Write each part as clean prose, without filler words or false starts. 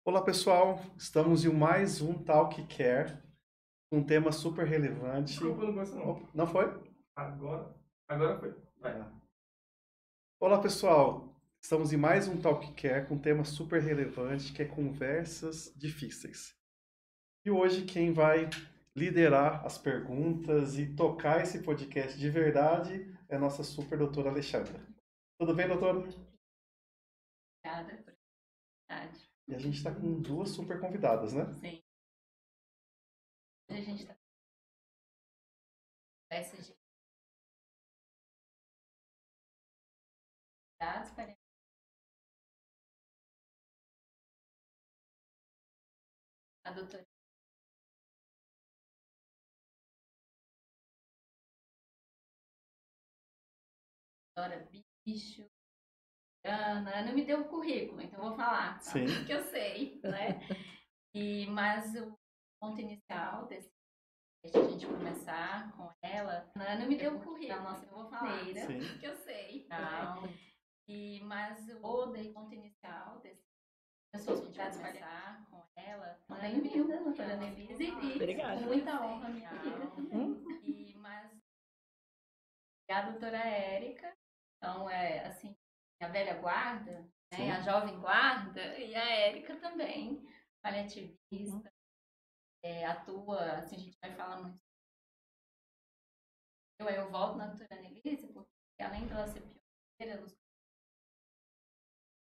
Olá pessoal, estamos em mais um Talk Care, um tema super relevante. Desculpa, não gostou não. Opa, não foi? Agora foi. Vai. Olá pessoal, estamos em mais um Talk Care com um tema super relevante que é conversas difíceis. E hoje quem vai liderar as perguntas e tocar esse podcast de verdade é a nossa super doutora Alexandra. Tudo bem, doutora? Obrigada por oportunidade. E a gente está com duas super convidadas, né? Sim. Hoje a gente está com essa de dados para a doutora Dora Bicho. Ana não me deu o currículo, então eu vou falar, tá? Sim. Porque eu sei, né? Mas o ponto inicial desse de a gente começar com ela, Ana não me deu o currículo, nossa, eu vou falar, Sim. porque eu sei. Não. Mas o ponto inicial desse pessoas que a gente vai começar com ela. Bem-vinda, doutora Nelise, e Obrigada. com muita honra, minha amiga também. Mas a doutora Érica, então é assim, a velha guarda, né, a jovem guarda, e a Érica também, paliativista, atua, assim, a gente vai falar muito. Eu volto na doutora Nelise, porque além dela ser pioneira,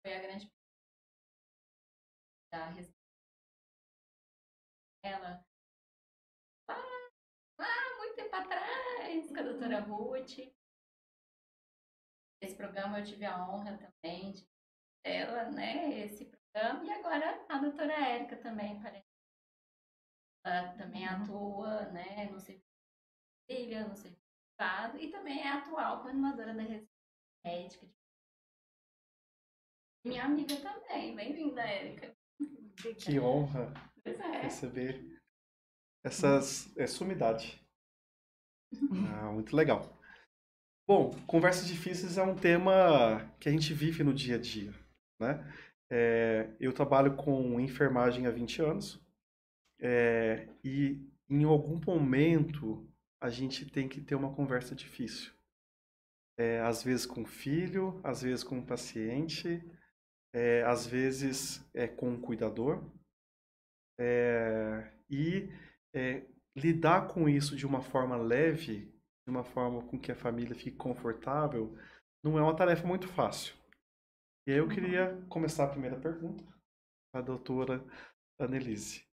foi a grande da residência dela, muito tempo atrás, com a doutora Ruth. Esse programa eu tive a honra também de dela, né, esse programa, e agora a doutora Érica também, ela também atua, né, no serviço de família, no serviço privado, e também é atual coordenadora da residência médica. Minha amiga também, bem-vinda, Érica. Que honra Pois é. receber essa umidade. Muito legal. Bom, conversas difíceis é um tema que a gente vive no dia a dia, né? Eu trabalho com enfermagem há 20 anos e em algum momento a gente tem que ter uma conversa difícil. Às vezes com o filho, às vezes com o paciente, às vezes com o cuidador. E lidar com isso de uma forma leve, de uma forma com que a família fique confortável, não é uma tarefa muito fácil. E aí eu queria começar a primeira pergunta, a doutora Annelise.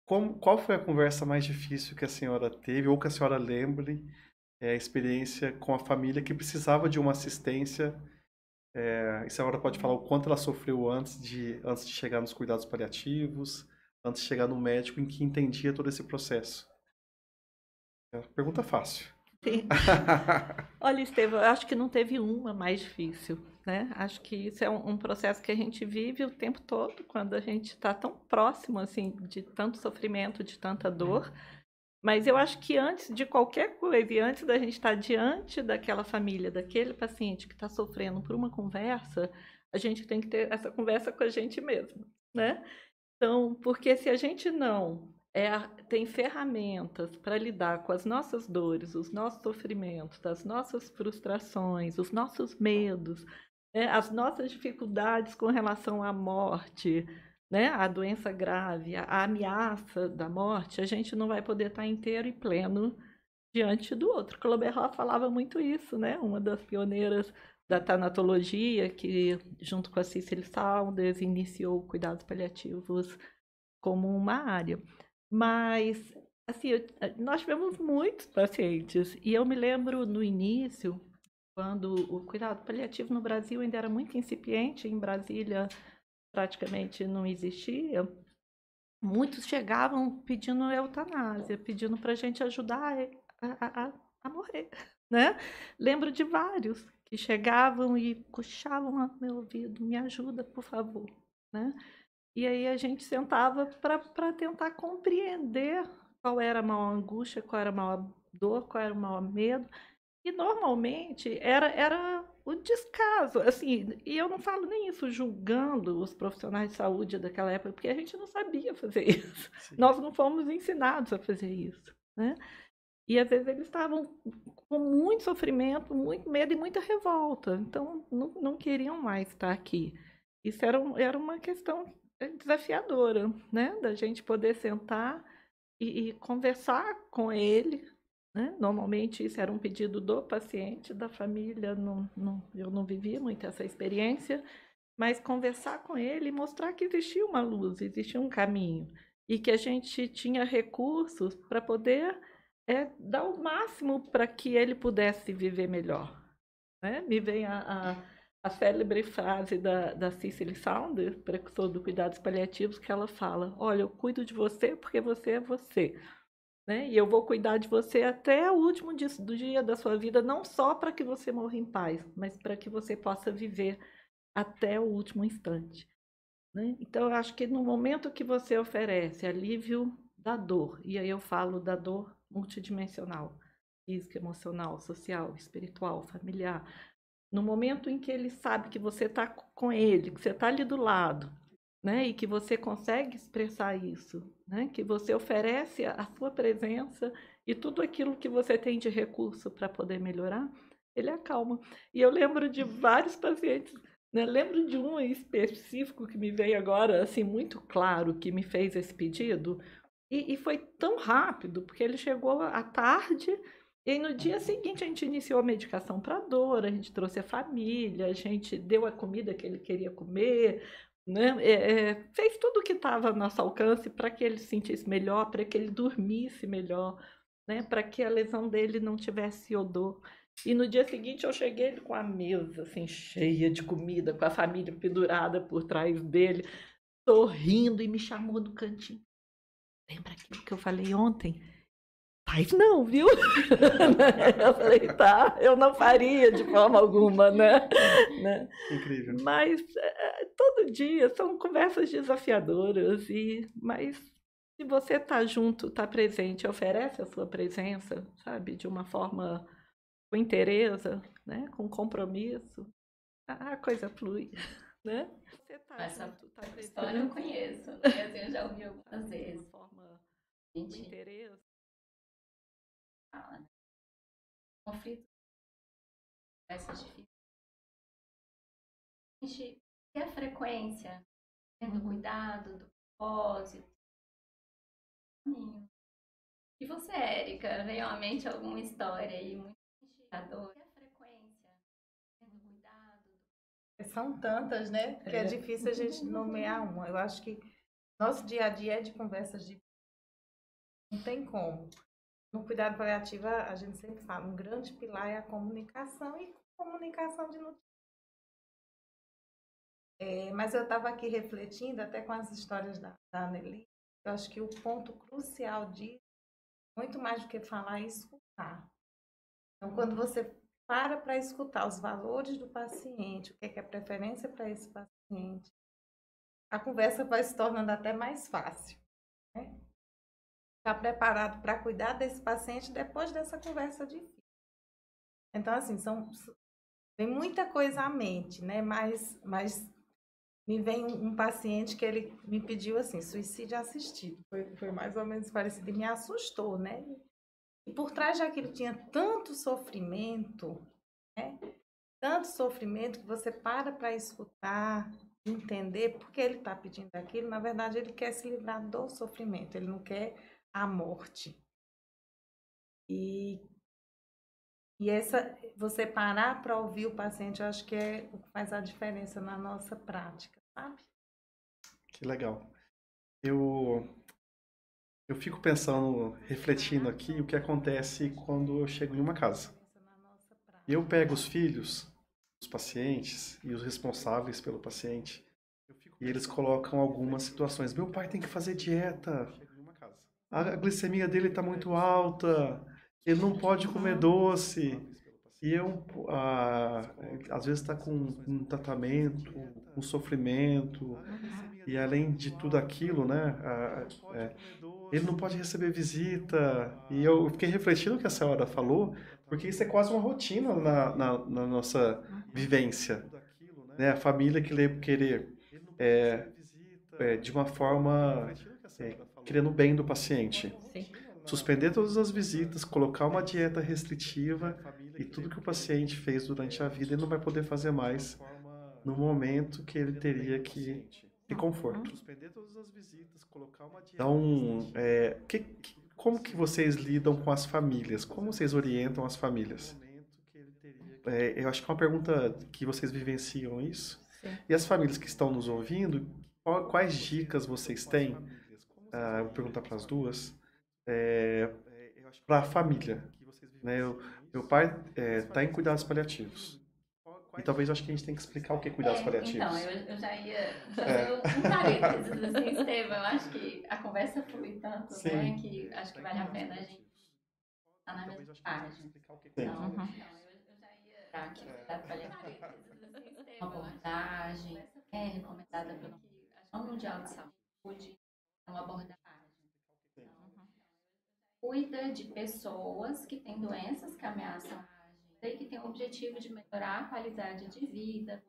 Qual foi a conversa mais difícil que a senhora teve, ou que a senhora lembre, a experiência com a família que precisava de uma assistência? E a senhora pode falar o quanto ela sofreu antes de chegar nos cuidados paliativos, antes de chegar no médico em que entendia todo esse processo? Pergunta fácil. Sim. Olha, Estevam, eu acho que não teve uma mais difícil, né? Acho que isso é um processo que a gente vive o tempo todo, quando a gente está tão próximo, assim, de tanto sofrimento, de tanta dor. Mas eu acho que antes de qualquer coisa, e antes da gente estar diante daquela família, daquele paciente que está sofrendo por uma conversa, a gente tem que ter essa conversa com a gente mesmo, né? Então, porque se a gente não tem ferramentas para lidar com as nossas dores, os nossos sofrimentos, as nossas frustrações, os nossos medos, né, as nossas dificuldades com relação à morte, né, à doença grave, à ameaça da morte, a gente não vai poder estar inteiro e pleno diante do outro. Klober-Roth falava muito isso, né? Uma das pioneiras da tanatologia, que junto com a Cicely Saunders iniciou cuidados paliativos como uma área. Mas, assim, nós tivemos muitos pacientes, e eu me lembro no início, quando o cuidado paliativo no Brasil ainda era muito incipiente, em Brasília praticamente não existia, muitos chegavam pedindo eutanásia, pedindo para a gente ajudar a morrer, né? Lembro de vários que chegavam e cochichavam no meu ouvido, me ajuda, por favor, né? E aí a gente sentava para tentar compreender qual era a maior angústia, qual era a maior dor, qual era o maior medo. E normalmente era o descaso, assim, e eu não falo nem isso julgando os profissionais de saúde daquela época, porque a gente não sabia fazer isso. Sim. Nós não fomos ensinados a fazer isso, né? E às vezes eles estavam com muito sofrimento, muito medo e muita revolta, então não queriam mais estar aqui. Isso era uma questão desafiadora, né? Da gente poder sentar e conversar com ele, né? Normalmente isso era um pedido do paciente, da família, eu não vivia muito essa experiência, mas conversar com ele e mostrar que existia uma luz, existia um caminho, e que a gente tinha recursos para poder dar o máximo para que ele pudesse viver melhor. Né? Me vem a célebre frase da Cicely Saunders, precursor do cuidados paliativos, que ela fala: olha, eu cuido de você porque você é você. Né? E eu vou cuidar de você até o último do dia da sua vida, não só para que você morra em paz, mas para que você possa viver até o último instante. Né? Então, eu acho que no momento que você oferece alívio da dor, e aí eu falo da dor multidimensional, física, emocional, social, espiritual, familiar, no momento em que ele sabe que você está com ele, que você está ali do lado, né? E que você consegue expressar isso, né? Que você oferece a sua presença e tudo aquilo que você tem de recurso para poder melhorar, ele acalma. E eu lembro de vários pacientes, né? Lembro de um específico que me veio agora, assim, muito claro, que me fez esse pedido, e foi tão rápido, porque ele chegou à tarde, e no dia seguinte a gente iniciou a medicação para dor, a gente trouxe a família, a gente deu a comida que ele queria comer, né? Fez tudo o que estava ao nosso alcance para que ele se sentisse melhor, para que ele dormisse melhor, né? Para que a lesão dele não tivesse odor. E no dia seguinte eu cheguei com a mesa assim, cheia de comida, com a família pendurada por trás dele, sorrindo, e me chamou no cantinho. Lembra aquilo que eu falei ontem? Faz não, viu? Eu falei, tá, eu não faria de forma alguma, né? Incrível. Mas todo dia são conversas desafiadoras, mas se você está junto, está presente, oferece a sua presença, sabe, de uma forma com interesse, né, com compromisso, a coisa flui, né? Você está junto, está presente. História eu conheço, né? Eu já ouvi algumas vezes. De uma forma com interesse. Fala, né? Conflito, conversas difíceis. A gente tem a frequência, né, do cuidado, do propósito. E você, Érica, veio à mente alguma história aí muito inspiradora? E a frequência, né, do cuidado? São tantas, né? Que é difícil a gente nomear uma. Eu acho que nosso dia a dia é de conversas de... Não tem como. No cuidado paliativo, a gente sempre fala, um grande pilar é a comunicação, e comunicação de notícias. Mas eu estava aqui refletindo, até com as histórias da Anneli, eu acho que o ponto crucial disso, muito mais do que falar, é escutar. Então, quando você para escutar os valores do paciente, o que é preferência para esse paciente, a conversa vai se tornando até mais fácil. Né? Estar preparado para cuidar desse paciente depois dessa conversa difícil. Então, assim, vem muita coisa à mente, né? Mas me vem um paciente que ele me pediu, assim, suicídio assistido. Foi mais ou menos parecido e me assustou, né? E por trás daquilo tinha tanto sofrimento, né? Tanto sofrimento que você para escutar, entender por que ele está pedindo aquilo. Na verdade, ele quer se livrar do sofrimento, ele não quer a morte. E você parar para ouvir o paciente, eu acho que é o que faz a diferença na nossa prática, sabe? Que legal. Eu fico pensando, refletindo aqui o que acontece quando eu chego em uma casa. Eu pego os filhos, os pacientes e os responsáveis pelo paciente, e eles colocam algumas situações. Meu pai tem que fazer dieta. A glicemia dele está muito alta. Ele não pode comer doce. E às vezes está com um tratamento, um sofrimento. E além de tudo aquilo, né? Ele não pode receber visita. E eu fiquei refletindo o que a senhora falou. Porque isso é quase uma rotina na nossa vivência, né? A família querer de uma forma querendo o bem do paciente. Sim. Suspender todas as visitas, colocar uma dieta restritiva e tudo que o paciente fez durante a vida ele não vai poder fazer mais no momento que ele teria que ter conforto. Então, como que vocês lidam com as famílias? Como vocês orientam as famílias? Eu acho que é uma pergunta que vocês vivenciam isso. Sim. E as famílias que estão nos ouvindo, quais dicas vocês têm? Eu vou perguntar para as duas. Para a família, né? Meu pai está em cuidados paliativos. E talvez eu acho que a gente tem que explicar o que é cuidados paliativos. Então, eu já ia fazer um parênteses, assim, Estevam. Eu acho que a conversa flui tanto, né? Que acho que vale a pena a gente estar na mesma página. Então, eu já ia dar aqui cuidado paliativo. Uma abordagem recomendada pelo Mundial de Saúde, é uma abordagem. Cuida de pessoas que têm doenças que ameaçam e que têm o objetivo de melhorar a qualidade de vida,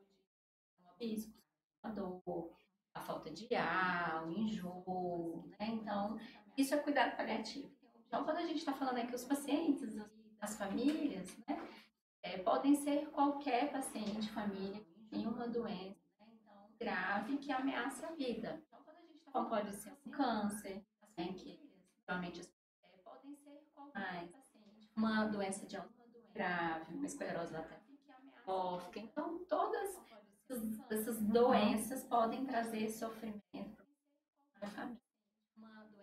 riscos, a dor, a falta de ar, o enjoo, né? Então, isso é cuidado paliativo. Então, quando a gente está falando aqui, os pacientes, as famílias, né? Podem ser qualquer paciente, família, que tem uma doença, né? Então, grave que ameaça a vida. Então, quando a gente está falando, pode ser um câncer, né? Que geralmente podem ser qualquer paciente, uma doença de alta grave, uma esclerose lateral ameaça. Então, todas essas doenças podem trazer sofrimento para a família.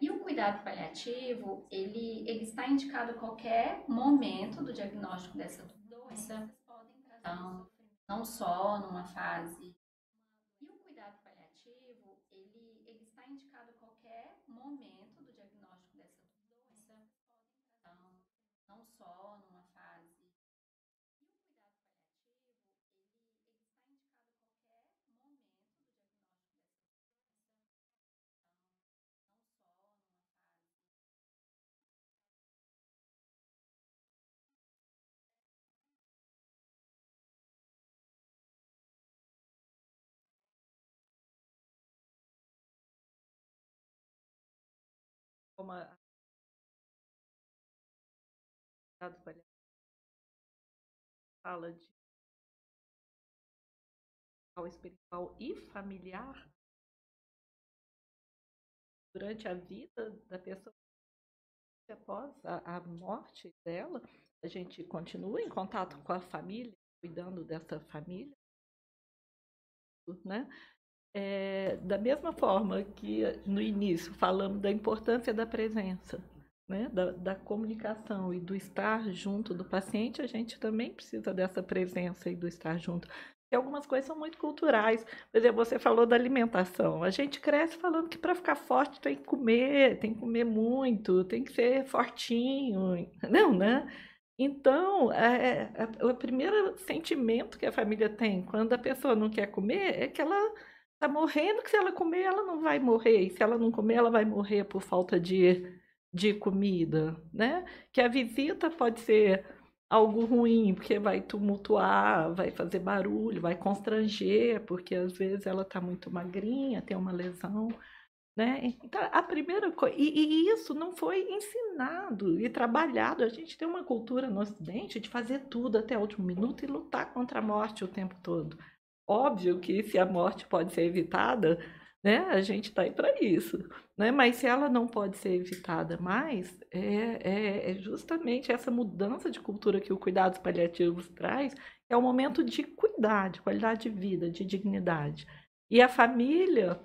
E o cuidado paliativo, ele está indicado a qualquer momento do diagnóstico dessa doença, então, não só numa fase. E o cuidado paliativo, ele está indicado a qualquer momento do diagnóstico dessa doença, então, não só numa fase. Como a cuidado paliativo fala de espiritual e familiar durante a vida da pessoa após a morte dela, a gente continua em contato com a família, cuidando dessa família, né? Da mesma forma que no início falamos da importância da presença, né? Da comunicação e do estar junto do paciente, a gente também precisa dessa presença e do estar junto. E algumas coisas são muito culturais. Por exemplo, você falou da alimentação. A gente cresce falando que para ficar forte tem que comer muito, tem que ser fortinho. Não, né? Então, o primeiro sentimento que a família tem quando a pessoa não quer comer é que ela está morrendo, que se ela comer, ela não vai morrer. E se ela não comer, ela vai morrer por falta de comida, né? Que a visita pode ser algo ruim, porque vai tumultuar, vai fazer barulho, vai constranger, porque às vezes ela está muito magrinha, tem uma lesão, né? Então, a primeira coisa, e isso não foi ensinado e trabalhado. A gente tem uma cultura no Ocidente de fazer tudo até o último minuto e lutar contra a morte o tempo todo. Óbvio que se a morte pode ser evitada, né, a gente está aí para isso, né? Mas se ela não pode ser evitada mais, é justamente essa mudança de cultura que o cuidados paliativos traz, é o momento de cuidar, de qualidade de vida, de dignidade. E a família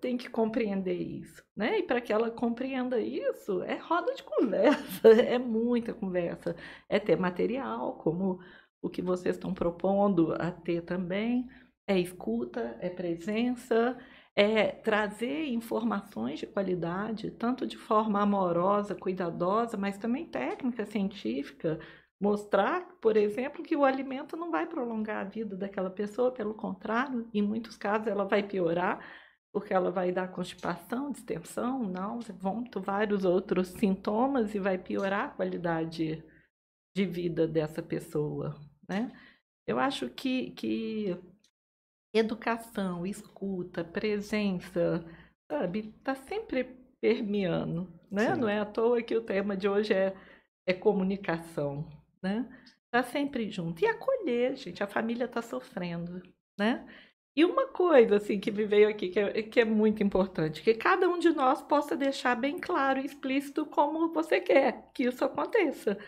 tem que compreender isso, né? E para que ela compreenda isso, é roda de conversa, é muita conversa, é ter material, como o que vocês estão propondo a ter também, é escuta, é presença, é trazer informações de qualidade, tanto de forma amorosa, cuidadosa, mas também técnica, científica, mostrar, por exemplo, que o alimento não vai prolongar a vida daquela pessoa, pelo contrário, em muitos casos ela vai piorar, porque ela vai dar constipação, distensão, náusea, vômito, vários outros sintomas e vai piorar a qualidade de vida dessa pessoa, né? Eu acho que educação, escuta, presença, sabe, está sempre permeando, né? Sim. Não é à toa que o tema de hoje é comunicação, né? Está sempre junto. E acolher, gente, a família está sofrendo, né? E uma coisa, assim, que me veio aqui, que é muito importante, que cada um de nós possa deixar bem claro e explícito como você quer que isso aconteça,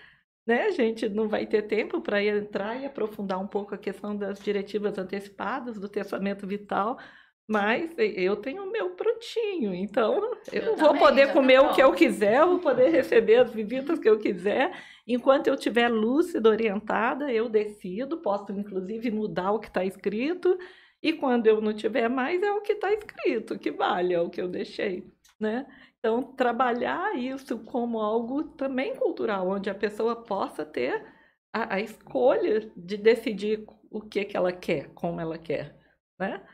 né? A gente não vai ter tempo para entrar e aprofundar um pouco a questão das diretivas antecipadas, do testamento vital, mas eu tenho o meu prontinho, então eu vou também, poder já comer tá o que eu pronto. quiser, eu vou poder receber as visitas que eu quiser, enquanto eu estiver lúcida, orientada, eu decido, posso inclusive mudar o que está escrito, e quando eu não tiver mais, é o que está escrito, que vale, é o que eu deixei, né? Então, trabalhar isso como algo também cultural, onde a pessoa possa ter a escolha de decidir o que ela quer, como ela quer, né?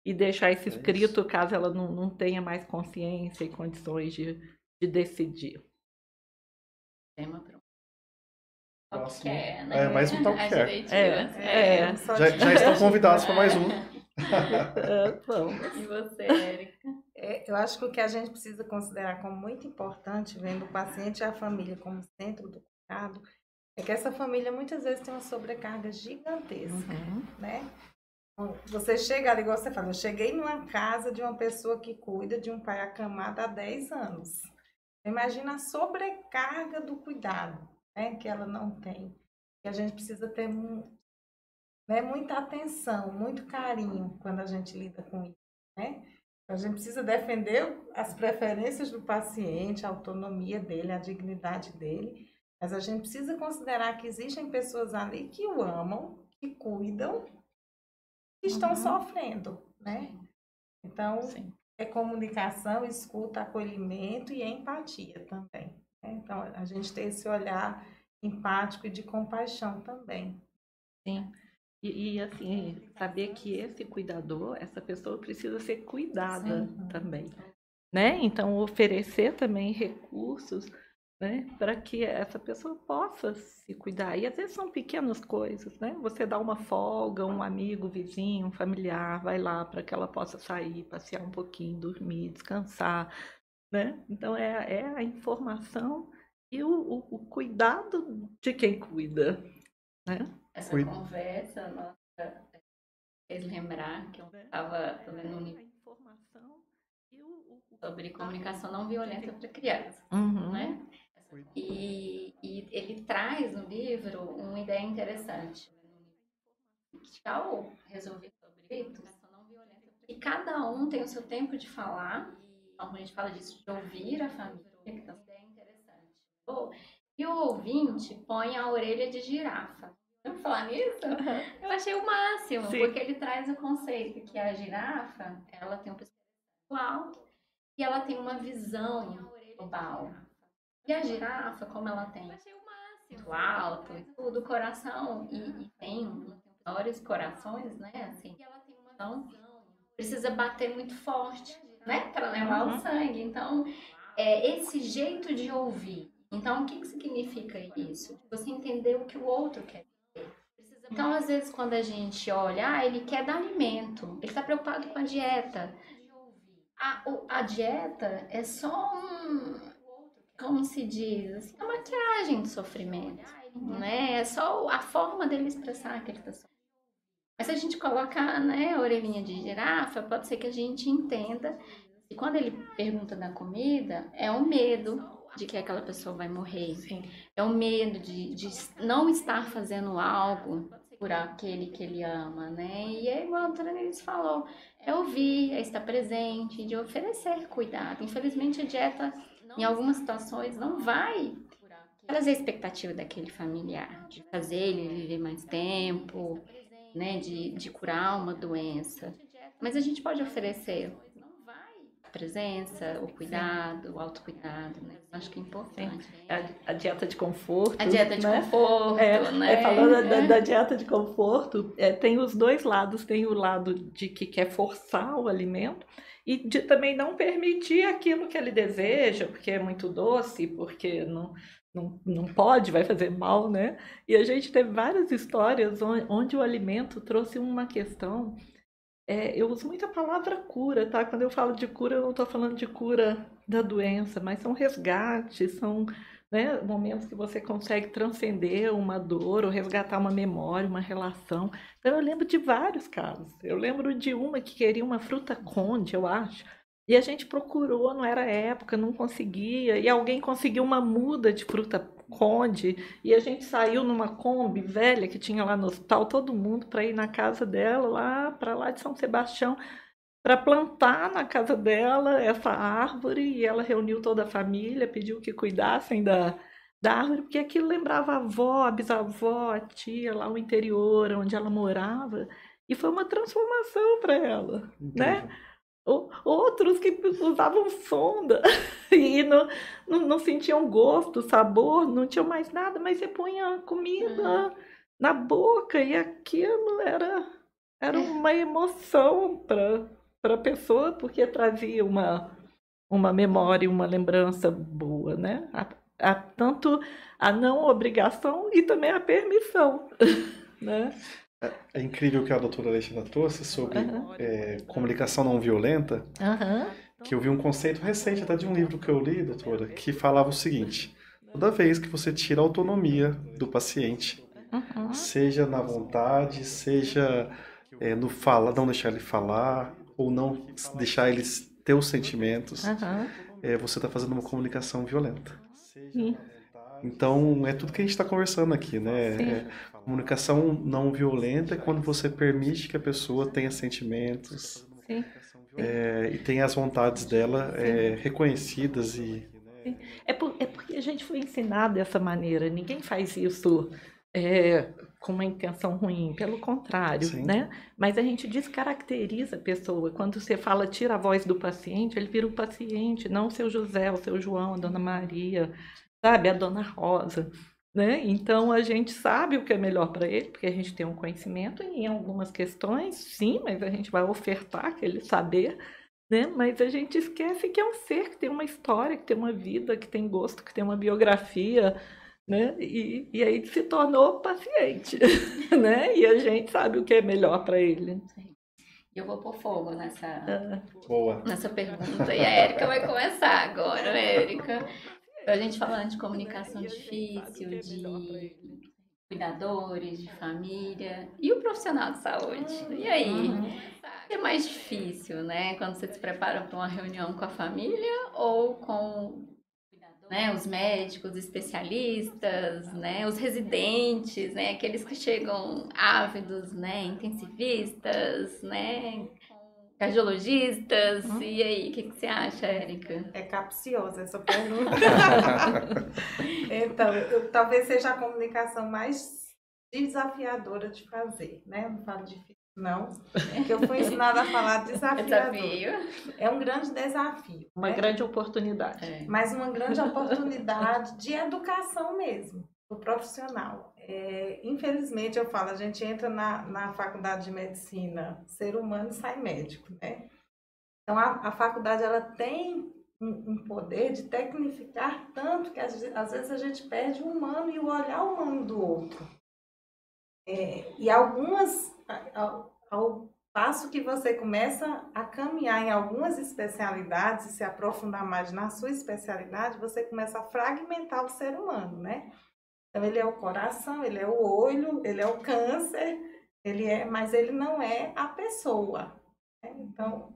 E deixar isso escrito caso ela não tenha mais consciência e condições de decidir. Tema para o que Próximo. quer, né? Mais um tal A que quer. diretiva. Já estão convidados para mais um. Vamos. E você, Érica? Eu acho que o que a gente precisa considerar como muito importante, vendo o paciente e a família como centro do cuidado, é que essa família muitas vezes tem uma sobrecarga gigantesca, né? Você chega ali, igual você falou, eu cheguei numa casa de uma pessoa que cuida de um pai acamado há 10 anos. Imagina a sobrecarga do cuidado, né, que ela não tem. E a gente precisa ter muita atenção, muito carinho quando a gente lida com isso, né? A gente precisa defender as preferências do paciente, a autonomia dele, a dignidade dele, mas a gente precisa considerar que existem pessoas ali que o amam, que cuidam, que estão sofrendo, né? Então, Sim. é comunicação, escuta, acolhimento e empatia também, né? Então, a gente tem esse olhar empático e de compaixão também. Sim. E assim, saber que esse cuidador, essa pessoa precisa ser cuidada também, né? Então, oferecer também recursos, né, para que essa pessoa possa se cuidar. E às vezes são pequenas coisas, né? Você dá uma folga, um amigo, vizinho, um familiar, vai lá para que ela possa sair, passear um pouquinho, dormir, descansar, né? Então, é a informação e o cuidado de quem cuida, né? Essa conversa, nossa, fez lembrar que eu estava vendo um livro sobre comunicação não violenta para crianças, né? E ele traz no livro uma ideia interessante. Que ao resolver sobre isso, e cada um tem o seu tempo de falar. Então, quando a gente fala disso, de ouvir a família, que é uma ideia interessante. E o ouvinte põe a orelha de girafa. Vamos falar nisso? Eu achei o máximo, Sim. porque ele traz o conceito que a girafa, ela tem um pescoço alto e ela tem uma visão global. E a girafa, como ela tem muito alto e tudo, o coração, e tem maiores corações, né? Assim, então, precisa bater muito forte, né? Para levar o sangue. Então, esse jeito de ouvir. Então, o que significa isso? Você entender o que o outro quer dizer. Então, às vezes, quando a gente olha, ele quer dar alimento, ele está preocupado com a dieta. A dieta é só como se diz, assim, uma maquiagem de sofrimento, né? É só a forma dele expressar que ele está sofrendo. Mas se a gente colocar, né, a orelhinha de girafa, pode ser que a gente entenda. E quando ele pergunta da comida, é o medo de que aquela pessoa vai morrer. Sim. É o medo de não estar fazendo algo por aquele que ele ama, né? E é igual a doutora Nelis falou, é ouvir, é estar presente, de oferecer cuidado. Infelizmente a dieta, em algumas situações, não vai trazer a expectativa daquele familiar, de fazer ele viver mais tempo, né? De curar uma doença. Mas a gente pode oferecer presença, o cuidado, o autocuidado, né? Acho que é importante. A dieta de conforto. A dieta de conforto, né? Falando da dieta de conforto, tem os dois lados. Tem o lado de que quer forçar o alimento e de também não permitir aquilo que ele deseja, porque é muito doce, porque não pode, vai fazer mal, né? E a gente teve várias histórias onde o alimento trouxe uma questão. Eu uso muito a palavra cura, tá? Quando eu falo de cura, eu não estou falando de cura da doença, mas são resgates, são, né, momentos que você consegue transcender uma dor ou resgatar uma memória, uma relação. Então, eu lembro de vários casos. Eu lembro de uma que queria uma fruta conde, eu acho, e a gente procurou, não era época, não conseguia, e alguém conseguiu uma muda de fruta conde, e a gente saiu numa Kombi velha que tinha lá no hospital, todo mundo para ir na casa dela, lá para lá de São Sebastião, para plantar na casa dela essa árvore, e ela reuniu toda a família, pediu que cuidassem da árvore, porque aquilo lembrava a avó, a bisavó, a tia, lá no interior, onde ela morava, e foi uma transformação para ela, né? Outros que usavam sonda e não sentiam gosto, sabor, não tinham mais nada, mas você punha comida na boca e aquilo era uma emoção para a pessoa, porque trazia uma memória, uma lembrança boa, né? Tanto a não obrigação e também a permissão, né? É incrível o que a doutora Alexandra trouxe sobre comunicação não violenta, que eu vi um conceito recente até de um livro que eu li, doutora, que falava o seguinte: toda vez que você tira a autonomia do paciente, seja na vontade, seja no falar, não deixar ele falar, ou não deixar ele ter os sentimentos, você está fazendo uma comunicação violenta. Sim. Então, é tudo que a gente está conversando aqui, né? Comunicação não violenta é quando você permite que a pessoa tenha sentimentos e tenha as vontades dela reconhecidas e... É porque a gente foi ensinado dessa maneira. Ninguém faz isso com uma intenção ruim, pelo contrário, né? Mas a gente descaracteriza a pessoa. Quando você fala, tira a voz do paciente, ele vira o paciente, não o seu José, o seu João, a Dona Maria, sabe, a Dona Rosa, né? Então a gente sabe o que é melhor para ele, porque a gente tem um conhecimento em algumas questões, sim, mas a gente vai ofertar aquele saber, né? Mas a gente esquece que é um ser que tem uma história, que tem uma vida, que tem gosto, que tem uma biografia, né? E aí se tornou paciente, né? E a gente sabe o que é melhor para ele. Eu vou pôr fogo nessa pergunta. E a Érica vai começar agora, Érica. A gente falando de comunicação difícil, de cuidadores, de família e o profissional de saúde. E aí? O que é mais difícil, né? Quando você se prepara para uma reunião com a família ou com os médicos, especialistas, né? Os residentes, né? Aqueles que chegam ávidos, né? Intensivistas, né? Cardiologistas, e aí, o que você acha, Érica? É capciosa essa pergunta. Então, talvez seja a comunicação mais desafiadora de fazer, né? Eu não falo difícil, não, porque eu fui ensinada a falar desafiador. É um grande desafio. Uma grande oportunidade. Mas uma grande oportunidade de educação mesmo, do profissional. Infelizmente, eu falo, a gente entra na faculdade de medicina, ser humano e sai médico, né? Então, a faculdade, ela tem um poder de tecnificar tanto que, às vezes, a gente perde o humano e o olhar humano do outro. E ao passo que você começa a caminhar em algumas especialidades e se aprofundar mais na sua especialidade, você começa a fragmentar o ser humano, né? Então, ele é o coração, ele é o olho, ele é o câncer, mas ele não é a pessoa, né? Então,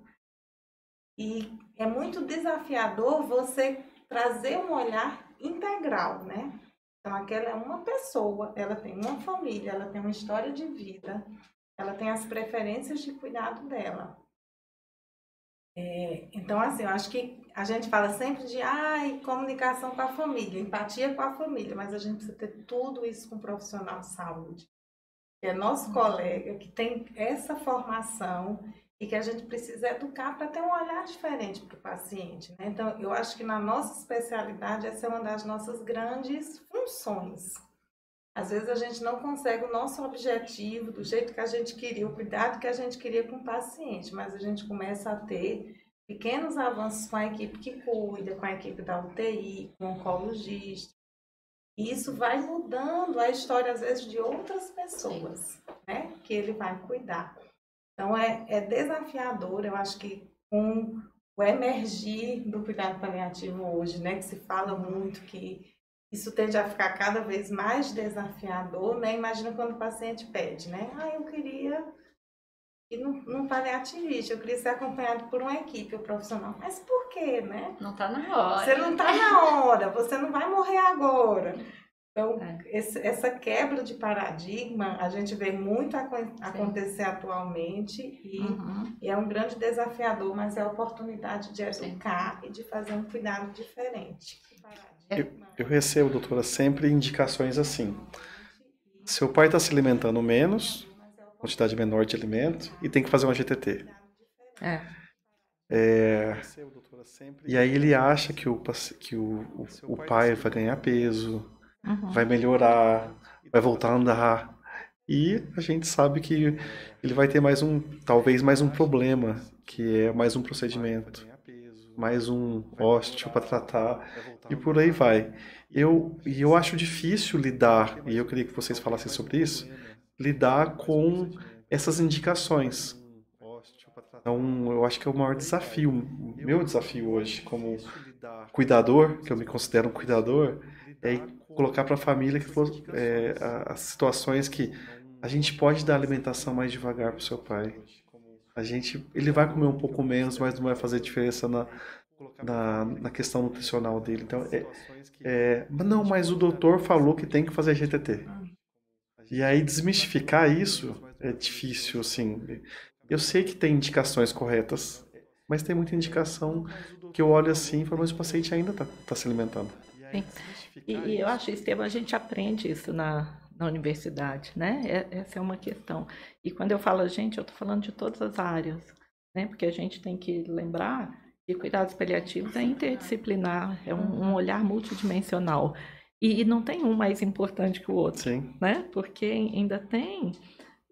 e é muito desafiador você trazer um olhar integral, né? Então, aquela é uma pessoa, ela tem uma família, ela tem uma história de vida, ela tem as preferências de cuidado dela. Então, assim, eu acho que a gente fala sempre de comunicação com a família, empatia com a família, mas a gente precisa ter tudo isso com um profissional de saúde, que é nosso colega, que tem essa formação e que a gente precisa educar para ter um olhar diferente para o paciente, né? Então, eu acho que na nossa especialidade essa é uma das nossas grandes funções. Às vezes a gente não consegue o nosso objetivo do jeito que a gente queria, o cuidado que a gente queria com o paciente, mas a gente começa a ter pequenos avanços com a equipe que cuida, com a equipe da UTI, com o oncologista. E isso vai mudando a história, às vezes, de outras pessoas, né? Que ele vai cuidar. Então, é desafiador, eu acho que com o emergir do cuidado paliativo hoje, né? Que se fala muito que isso tende a ficar cada vez mais desafiador, né? Imagina quando o paciente pede, né? Eu queria ir num paliativista, eu queria ser acompanhado por uma equipe, um profissional. Mas por quê, né? Não está na hora. Você não está na hora, você não vai morrer agora. Então, essa quebra de paradigma, a gente vê muito acontecer atualmente e é um grande desafiador, mas é a oportunidade de educar e de fazer um cuidado diferente. Eu recebo, doutora, sempre indicações assim. Seu pai está se alimentando menos, quantidade menor de alimento, e tem que fazer uma GTT. E aí ele acha que o pai vai ganhar peso, vai melhorar, vai voltar a andar. E a gente sabe que ele vai ter talvez mais um problema, que é mais um procedimento, mais um ósteo para tratar, e por aí vai. E eu acho difícil lidar, e eu queria que vocês falassem sobre isso, lidar com essas indicações. Então, eu acho que é o maior desafio, o meu desafio hoje como cuidador, que eu me considero um cuidador, é colocar para a família as situações que a gente pode dar alimentação mais devagar para o seu pai. Ele vai comer um pouco menos, mas não vai fazer diferença na questão nutricional dele. Então, não, mas o doutor falou que tem que fazer GTT. E aí desmistificar isso é difícil, assim. Eu sei que tem indicações corretas, mas tem muita indicação que eu olho assim e falo, mas o paciente ainda está se alimentando. Sim. E eu acho, Estevam, a gente aprende isso na universidade, né? Essa é uma questão. E quando eu falo gente, eu estou falando de todas as áreas, né? Porque a gente tem que lembrar que cuidados paliativos é interdisciplinar, é um olhar multidimensional. E não tem um mais importante que o outro, Sim. Né? Porque ainda tem,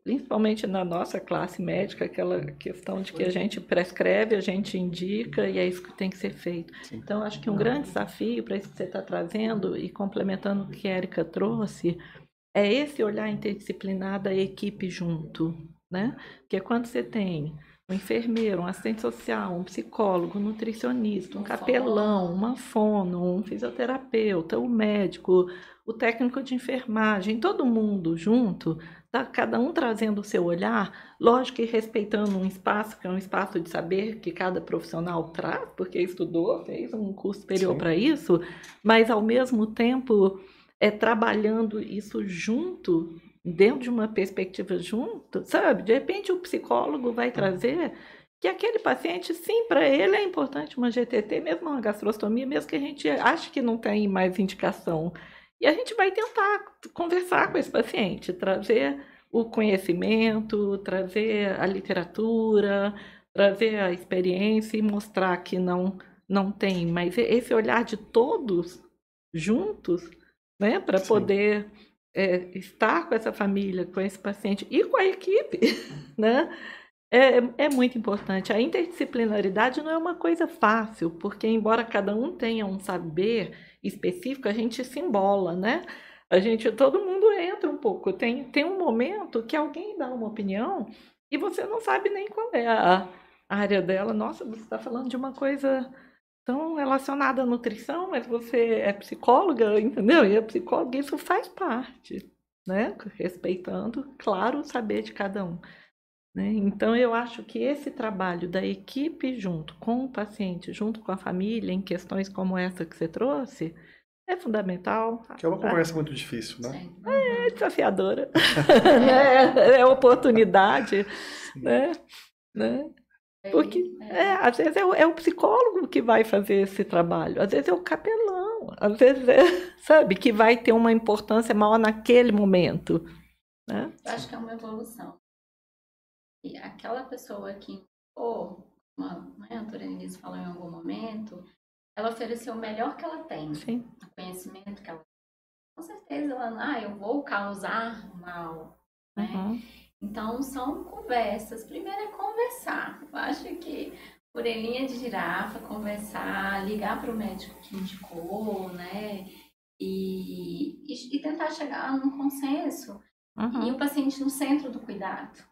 principalmente na nossa classe médica, aquela questão de que a gente prescreve, a gente indica e é isso que tem que ser feito. Sim. Então, acho que um grande desafio para isso que você está trazendo e complementando o que a Érica trouxe, é esse olhar interdisciplinar da equipe junto, né? Porque quando você tem um enfermeiro, um assistente social, um psicólogo, um nutricionista, um capelão, uma fono, um fisioterapeuta, um médico, o técnico de enfermagem, todo mundo junto, tá? Cada um trazendo o seu olhar, lógico que respeitando um espaço, que é um espaço de saber que cada profissional traz, porque estudou, fez um curso superior para isso, mas ao mesmo tempo trabalhando isso junto, dentro de uma perspectiva junto, sabe? De repente o psicólogo vai trazer que aquele paciente, sim, para ele é importante uma GTT, mesmo uma gastrostomia, mesmo que a gente ache que não tem mais indicação. E a gente vai tentar conversar com esse paciente, trazer o conhecimento, trazer a literatura, trazer a experiência e mostrar que não tem, mas esse olhar de todos juntos, né, para poder estar com essa família, com esse paciente e com a equipe, né, é muito importante. A interdisciplinaridade não é uma coisa fácil, porque embora cada um tenha um saber específico, a gente se embola, né? Todo mundo entra um pouco. Tem um momento que alguém dá uma opinião e você não sabe nem qual é a área dela. Nossa, você está falando de uma coisa tão relacionada à nutrição, mas você é psicóloga, entendeu? E a psicóloga, isso faz parte, né? Respeitando, claro, o saber de cada um. Né? Então, eu acho que esse trabalho da equipe junto com o paciente, junto com a família, em questões como essa que você trouxe, é fundamental. Que é uma conversa muito difícil, né? É desafiadora. É oportunidade, né? Porque, às vezes, é o psicólogo que vai fazer esse trabalho, às vezes é o capelão, às vezes sabe, que vai ter uma importância maior naquele momento. Né? Eu acho que é uma evolução. E aquela pessoa que como a doutora Denise falou em algum momento, ela ofereceu o melhor que ela tem, Sim. o conhecimento que ela tem. Com certeza ela, eu vou causar mal, né? Uhum. Então, são conversas. Primeiro é conversar. Eu acho que orelhinha de girafa, conversar, ligar para o médico que indicou, né? E tentar chegar num consenso. E o paciente no centro do cuidado,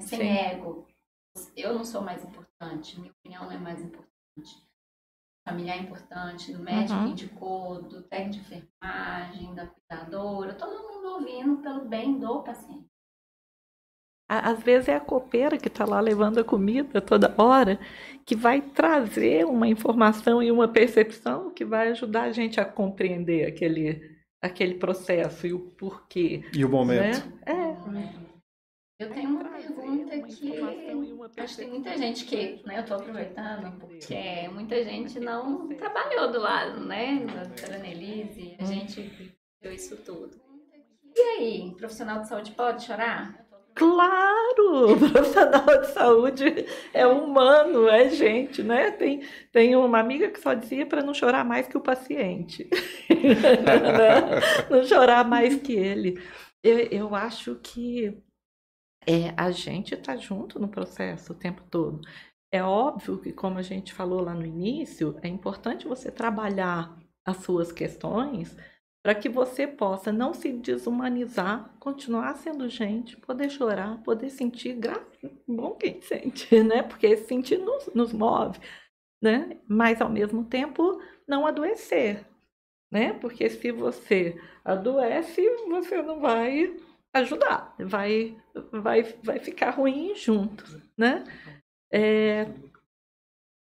sem Sim. ego. Eu não sou mais importante, minha opinião não é mais importante. O familiar é importante, do médico que indicou, do técnico de enfermagem, da cuidadora, todo mundo ouvindo pelo bem do paciente. Às vezes é a copeira que está lá levando a comida toda hora, que vai trazer uma informação e uma percepção que vai ajudar a gente a compreender aquele processo e o porquê. E o momento. Né? Eu tenho uma pergunta que acho que tem muita gente que, né, eu estou aproveitando, porque muita gente não trabalhou do lado, né, da doutora Nelise, a gente viu isso tudo. E aí, profissional de saúde pode chorar? Claro, o profissional de saúde é humano, é gente, né? Tem uma amiga que só dizia para não chorar mais que o paciente, não chorar mais que ele. Eu acho que a gente está junto no processo o tempo todo. É óbvio que, como a gente falou lá no início, é importante você trabalhar as suas questões para que você possa não se desumanizar, continuar sendo gente, poder chorar, poder sentir bom quem sente, né? Porque esse sentir nos move, né? Mas, ao mesmo tempo, não adoecer, né? Porque se você adoece, você não vai ajudar, vai ficar ruim junto, né?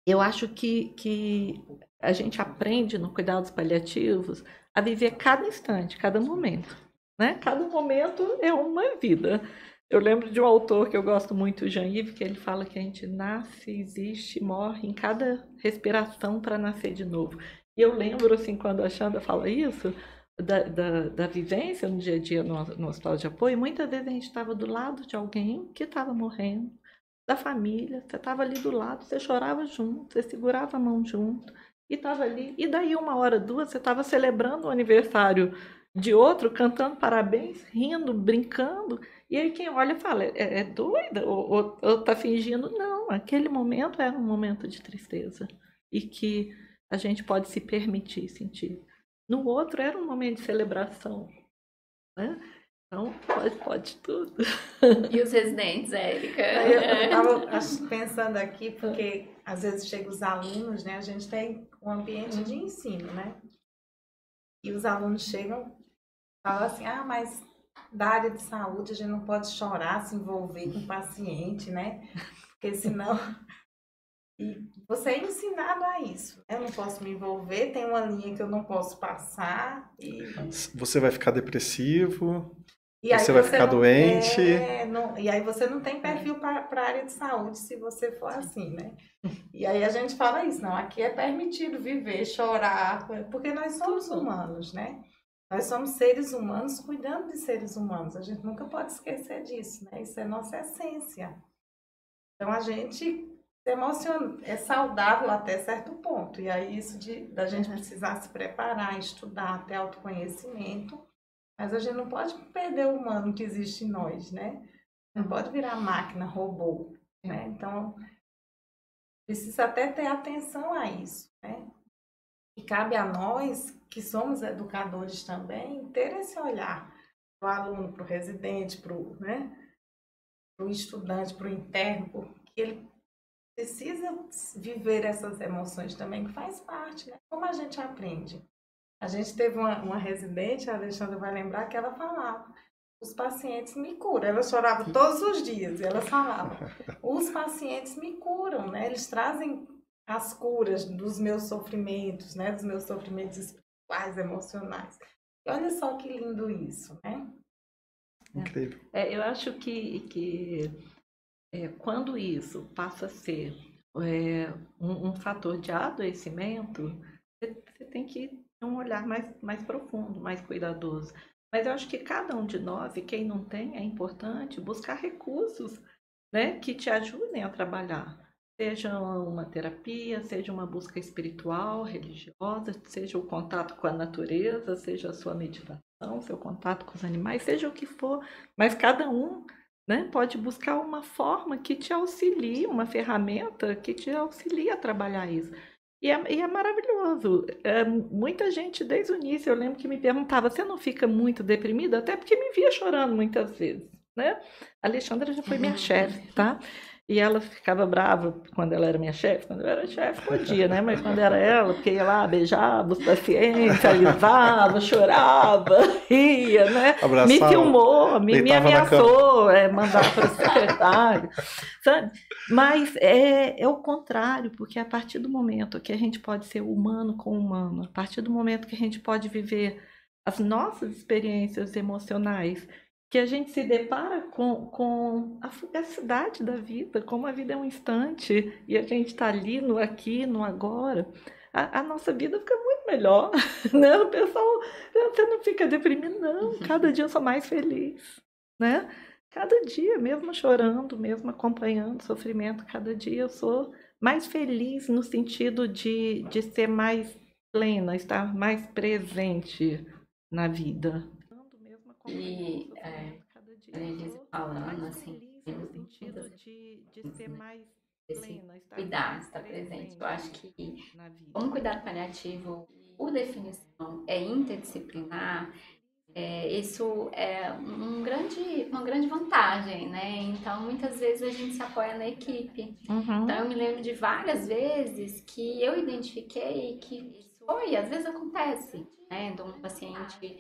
Eu acho que a gente aprende no cuidados paliativos a viver cada instante, cada momento, né? Cada momento é uma vida. Eu lembro de um autor que eu gosto muito, o Jean-Yves, que ele fala que a gente nasce, existe, morre em cada respiração para nascer de novo. E eu lembro, assim, quando a Xanda fala isso, da vivência no dia a dia no hospital de apoio, muitas vezes a gente estava do lado de alguém que estava morrendo, da família, você estava ali do lado, você chorava junto, você segurava a mão junto, e estava ali. E daí 1 hora, 2, você estava celebrando o aniversário de outro, cantando parabéns, rindo, brincando, e aí quem olha fala, é doida? Ou está fingindo? Não, aquele momento era um momento de tristeza, e que a gente pode se permitir sentir. No outro era um momento de celebração, né? Então, pode tudo. E os residentes, Érica? Eu estava pensando aqui, porque às vezes chegam os alunos, né? A gente tem um ambiente de ensino, né? E os alunos chegam e falam assim, mas da área de saúde a gente não pode chorar, se envolver com o paciente, né? Porque senão... E você é ensinado a isso, né? Eu não posso me envolver, tem uma linha que eu não posso passar. Você vai ficar depressivo, e aí você vai ficar doente. E aí você não tem perfil para a área de saúde se você for assim, né? E aí a gente fala isso, não, aqui é permitido viver, chorar, porque nós somos humanos, né? Nós somos seres humanos cuidando de seres humanos, a gente nunca pode esquecer disso, né? Isso é nossa essência. Então a gente... é saudável até certo ponto. E aí isso da gente precisar se preparar, estudar, ter autoconhecimento. Mas a gente não pode perder o humano que existe em nós, né? Não pode virar máquina, robô, né? Então, precisa até ter atenção a isso, né? E cabe a nós, que somos educadores também, ter esse olhar para o aluno, para o residente, para o estudante, para o interno, porque ele precisa viver essas emoções também, que faz parte, né? Como a gente aprende? A gente teve uma residente, a Alexandra vai lembrar, que ela falava, os pacientes me curam. Ela chorava todos os dias, e ela falava, os pacientes me curam, né? Eles trazem as curas dos meus sofrimentos, né? Dos meus sofrimentos espirituais, emocionais. E olha só que lindo isso, né? Incrível. Eu acho que quando isso passa a ser um fator de adoecimento, você tem que ter um olhar mais profundo, mais cuidadoso. Mas eu acho que cada um de nós, e quem não tem, é importante buscar recursos, né, que te ajudem a trabalhar. Seja uma terapia, seja uma busca espiritual, religiosa, seja o contato com a natureza, seja a sua meditação, seu contato com os animais, seja o que for, mas cada um, né, pode buscar uma forma que te auxilie, uma ferramenta que te auxilie a trabalhar isso. E é maravilhoso. Muita gente, desde o início, eu lembro que me perguntava, você não fica muito deprimida? Até porque me via chorando muitas vezes, né? A Alexandra já foi minha chefe, tá? E ela ficava brava quando ela era minha chefe. Quando eu era chefe, podia, né? Mas quando era ela, porque ia lá, beijava os pacientes, alisava, chorava, ria, né? Abraçava, me filmou, me deitava na ameaçou, mandar para o secretário, sabe? Mas é o contrário, porque a partir do momento que a gente pode ser humano com humano, a partir do momento que a gente pode viver as nossas experiências emocionais, que a gente se depara com a fugacidade da vida, como a vida é um instante e a gente está ali no aqui, no agora, a nossa vida fica muito melhor, né? O pessoal, você não fica deprimido, não, cada dia eu sou mais feliz, né? Cada dia, mesmo chorando, mesmo acompanhando o sofrimento, cada dia eu sou mais feliz no sentido de ser mais plena, estar mais presente na vida. E eles falando assim, no sentido de ser mais esse plena, estar cuidar, mais estar presente. presente Eu acho que na vida. como cuidado paliativo, por definição, é interdisciplinar, isso é uma grande vantagem, né? Então, muitas vezes a gente se apoia na equipe. Então, eu me lembro de várias vezes que eu identifiquei que foi, às vezes acontece, né? De um paciente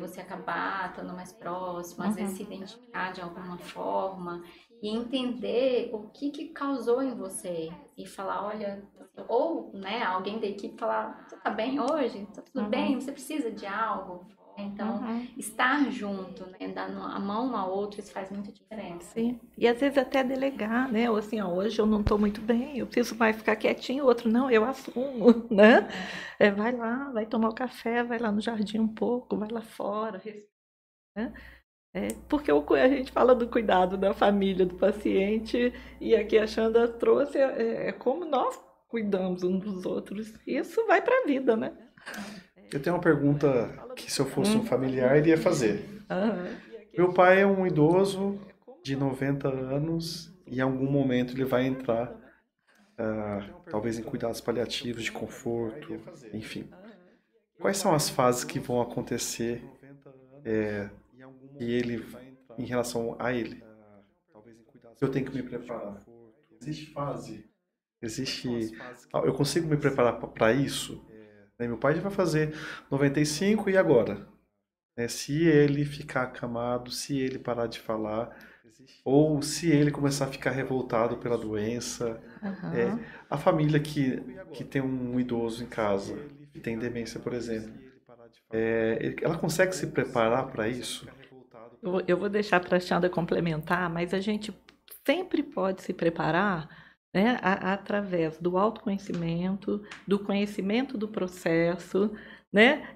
você acabar estando mais próximo, às vezes se identificar de alguma forma e entender o que causou em você e falar, olha, ou, né, alguém da equipe falar, você tá bem hoje? Tá tudo bem? Você precisa de algo? Então, estar junto, né, dando a mão um ao outro, isso faz muita diferença. Sim, e às vezes até delegar, né? Ou assim, ó, hoje eu não estou muito bem, eu preciso mais ficar quietinho, o outro não, eu assumo, né? Vai lá, vai tomar o café, vai lá no jardim um pouco, vai lá fora, né? Porque a gente fala do cuidado da família, do paciente, e aqui a Xanda trouxe, como nós cuidamos uns dos outros. Isso vai para a vida, né? Eu tenho uma pergunta que se eu fosse um familiar iria fazer. Meu pai é um idoso de 90 anos e em algum momento ele vai entrar, talvez em cuidados paliativos, de conforto, enfim. Quais são as fases que vão acontecer e ele, em relação a ele? Eu tenho que me preparar. Existe fase? Eu consigo me preparar para isso? Meu pai já vai fazer 95 e agora? Se ele ficar acamado, se ele parar de falar, ou se ele começar a ficar revoltado pela doença. A família que tem um idoso em casa, que tem demência, por exemplo, ela consegue se preparar para isso? Eu vou deixar para a Xanda complementar, mas a gente sempre pode se preparar, né, através do autoconhecimento, do conhecimento do processo, né,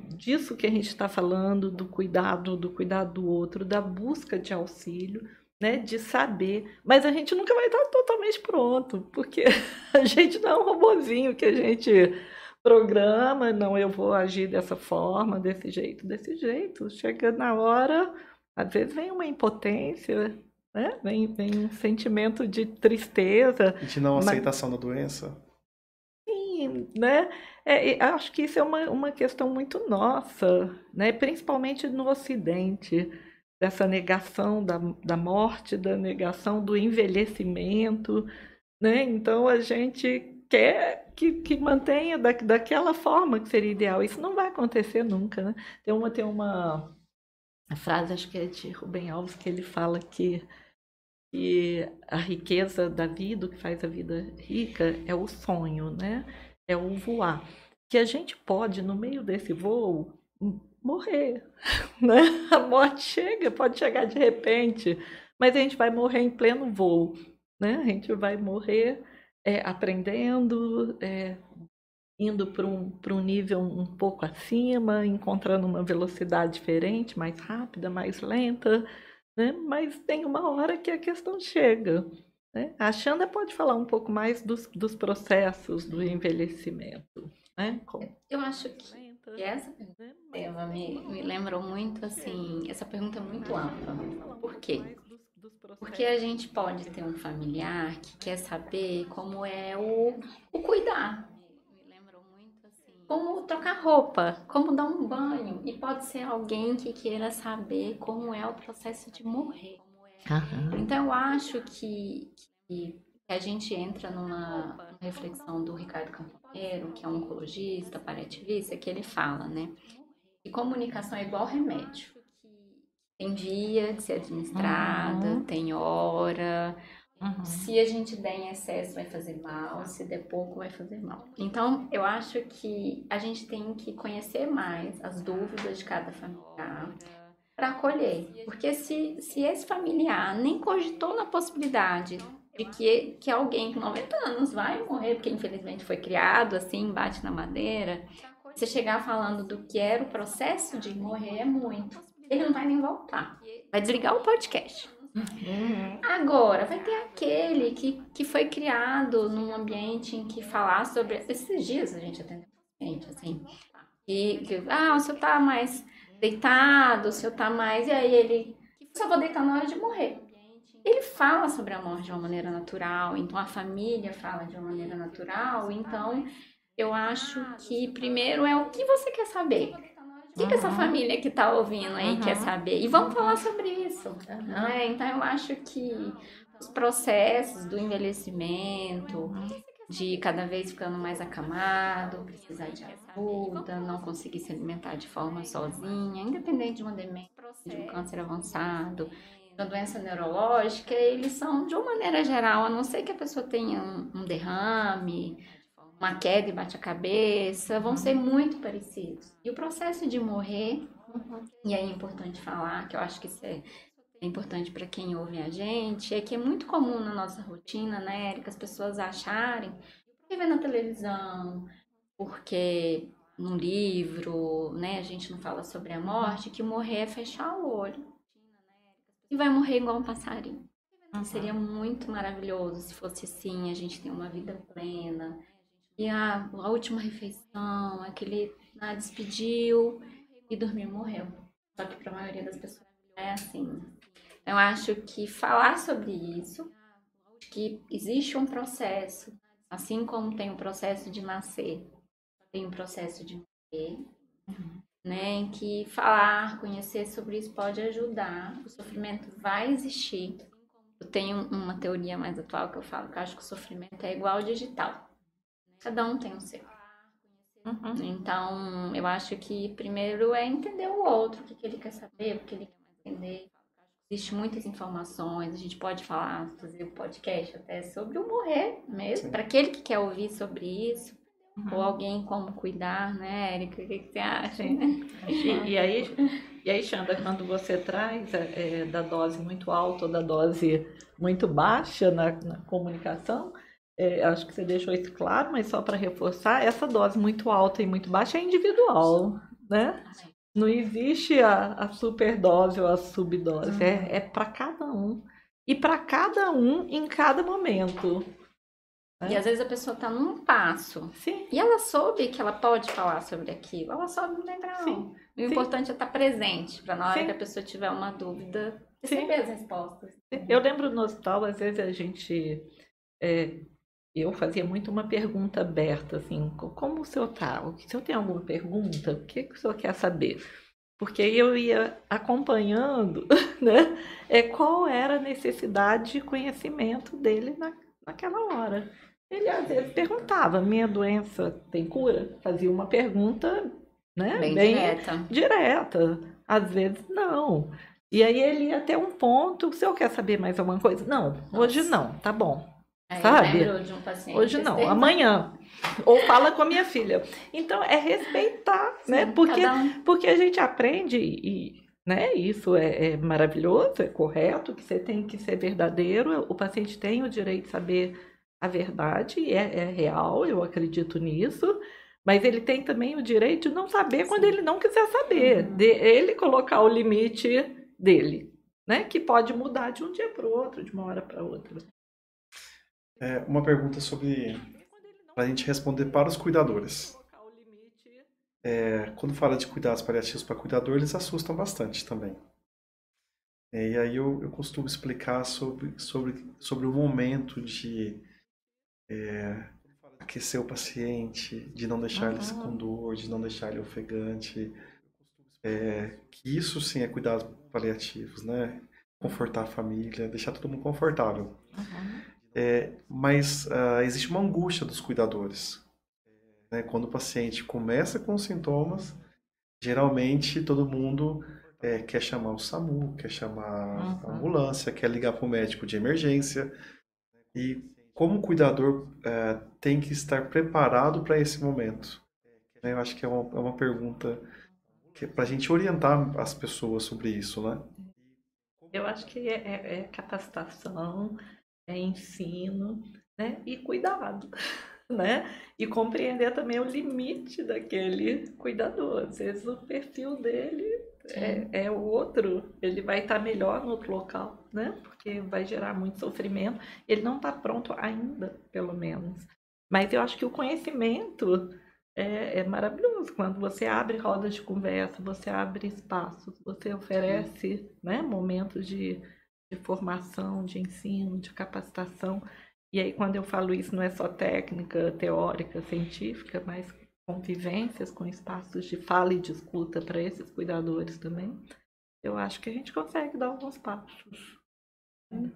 disso que a gente está falando, do cuidado do outro, da busca de auxílio, né, de saber. Mas a gente nunca vai estar totalmente pronto, porque a gente não é um robozinho que a gente programa, não, eu vou agir dessa forma, desse jeito. Chega na hora, às vezes vem uma impotência, né? Vem um sentimento de tristeza. E de não aceitação da doença? Sim, né? Acho que isso é uma questão muito nossa, né? Principalmente no Ocidente, dessa negação da morte, da negação do envelhecimento, né? Então a gente quer que mantenha daquela forma que seria ideal. Isso não vai acontecer nunca, né? Tem uma frase, acho que é de Rubem Alves, que ele fala que a riqueza da vida, o que faz a vida rica, é o sonho, né? É o voar. Que a gente pode, no meio desse voo, morrer, né? A morte pode chegar de repente, mas a gente vai morrer em pleno voo, né? A gente vai morrer aprendendo, indo para um nível um pouco acima, encontrando uma velocidade diferente, mais rápida, mais lenta, né? Mas tem uma hora que a questão chega, né? A Xanda pode falar um pouco mais dos processos do envelhecimento, né? Eu acho que essa pergunta me lembrou muito, assim, essa pergunta é muito ampla. Por quê? Porque a gente pode ter um familiar que quer saber como é o cuidar. Como trocar roupa, como dar um banho. E pode ser alguém que queira saber como é o processo de morrer. Então, eu acho que a gente entra numa reflexão do Ricardo Camponeiro, que é um oncologista, paliativista, que ele fala, né? Que comunicação é igual remédio. Tem dia de ser administrada, tem hora. Se a gente der em excesso, vai fazer mal. Se der pouco, vai fazer mal. Então, eu acho que a gente tem que conhecer mais as dúvidas de cada familiar para acolher. Porque se esse familiar nem cogitou na possibilidade de que alguém com 90 anos vai morrer, porque infelizmente foi criado assim, bate na madeira, você chegar falando do que era o processo de morrer é muito. Ele não vai nem voltar. Vai desligar o podcast. Agora, vai ter aquele que foi criado num ambiente em que falar sobre... Esses dias a gente atendeu gente, assim, o senhor tá mais deitado, o senhor tá mais... E aí ele... Só vou deitar na hora de morrer. Ele fala sobre a morte de uma maneira natural, então a família fala de uma maneira natural, então eu acho que primeiro é o que você quer saber. O que essa família que está ouvindo aí quer saber? E vamos falar sobre isso. Né? Então, eu acho que os processos do envelhecimento, de cada vez ficando mais acamado, precisar de ajuda, não conseguir se alimentar de forma sozinha, independente de uma demência, de um câncer avançado, de uma doença neurológica, eles são, de uma maneira geral, a não ser que a pessoa tenha um derrame, uma queda e bate a cabeça, vão ser muito parecidos. E o processo de morrer, e aí é importante falar, que eu acho que isso é importante para quem ouve a gente, é que é muito comum na nossa rotina, né, Érica, as pessoas acharem, porque vê na televisão, porque num livro, né, a gente não fala sobre a morte, que morrer é fechar o olho e vai morrer igual um passarinho. Seria muito maravilhoso se fosse assim, a gente tem uma vida plena. E a última refeição, aquele despediu e dormiu e morreu. Só que para a maioria das pessoas é assim. Eu acho que falar sobre isso, que existe um processo, assim como tem o processo de nascer, tem o processo de morrer, né? Em que falar, conhecer sobre isso pode ajudar. O sofrimento vai existir. Eu tenho uma teoria mais atual que eu falo que eu acho que o sofrimento é igual ao digital. Cada um tem o seu. Então, eu acho que primeiro é entender o outro, o que ele quer saber, o que ele quer entender. Existem muitas informações, a gente pode fazer um podcast até sobre o morrer mesmo, para aquele que quer ouvir sobre isso, ou alguém como cuidar, né, Érica? O que você acha? E aí, Xanda, quando você traz da dose muito alta ou da dose muito baixa na comunicação, acho que você deixou isso claro, mas só para reforçar, essa dose muito alta e muito baixa é individual, né? Não existe a superdose ou a subdose, é para cada um. E para cada um em cada momento. E às vezes a pessoa está num passo. Sim. E ela soube que ela pode falar sobre aquilo, ela sobe no degrau. Sim. O importante é estar presente, para na hora que a pessoa tiver uma dúvida, receber as respostas. Eu lembro no hospital, às vezes a gente... eu fazia muito uma pergunta aberta, assim, como o senhor está? O senhor tem alguma pergunta? O que o senhor quer saber? Porque eu ia acompanhando, né, qual era a necessidade de conhecimento dele naquela hora. Ele às vezes perguntava, minha doença tem cura? Fazia uma pergunta, né, bem direta. Às vezes não. E aí ele ia até um ponto, o senhor quer saber mais alguma coisa? Não, hoje não, tá bom. Sabe? Eu lembro de um paciente hoje não, amanhã. Ou fala com a minha filha. Então, é respeitar, sim, né? Porque a gente aprende, e né, isso é maravilhoso, é correto, que você tem que ser verdadeiro, o paciente tem o direito de saber a verdade, é real, eu acredito nisso, mas ele tem também o direito de não saber quando ele não quiser saber, de ele colocar o limite dele, né? Que pode mudar de um dia para o outro, de uma hora para outra. Uma pergunta sobre, para a gente responder para os cuidadores. Quando fala de cuidados paliativos para cuidador, eles assustam bastante também. E aí eu costumo explicar sobre o momento de aquecer o paciente, de não deixar ele com dor, de não deixar ele ofegante. Que isso sim é cuidados paliativos, né? Confortar a família, deixar todo mundo confortável. Mas existe uma angústia dos cuidadores, né? Quando o paciente começa com sintomas, geralmente todo mundo quer chamar o SAMU, quer chamar a ambulância, quer ligar para o médico de emergência. E como cuidador tem que estar preparado para esse momento? Eu acho que é uma pergunta que é para a gente orientar as pessoas sobre isso, né? Eu acho que é capacitação, é ensino, né? E cuidado, né? E compreender também o limite daquele cuidador. Às vezes o perfil dele é o outro, ele vai estar melhor no outro local, né? Porque vai gerar muito sofrimento. Ele não está pronto ainda, pelo menos. Mas eu acho que o conhecimento é maravilhoso. Quando você abre rodas de conversa, você abre espaços, você oferece, né, momentos de formação, de ensino, de capacitação. E aí, quando eu falo isso, não é só técnica, teórica, científica, mas convivências com espaços de fala e de escuta para esses cuidadores também. Eu acho que a gente consegue dar alguns passos. Quando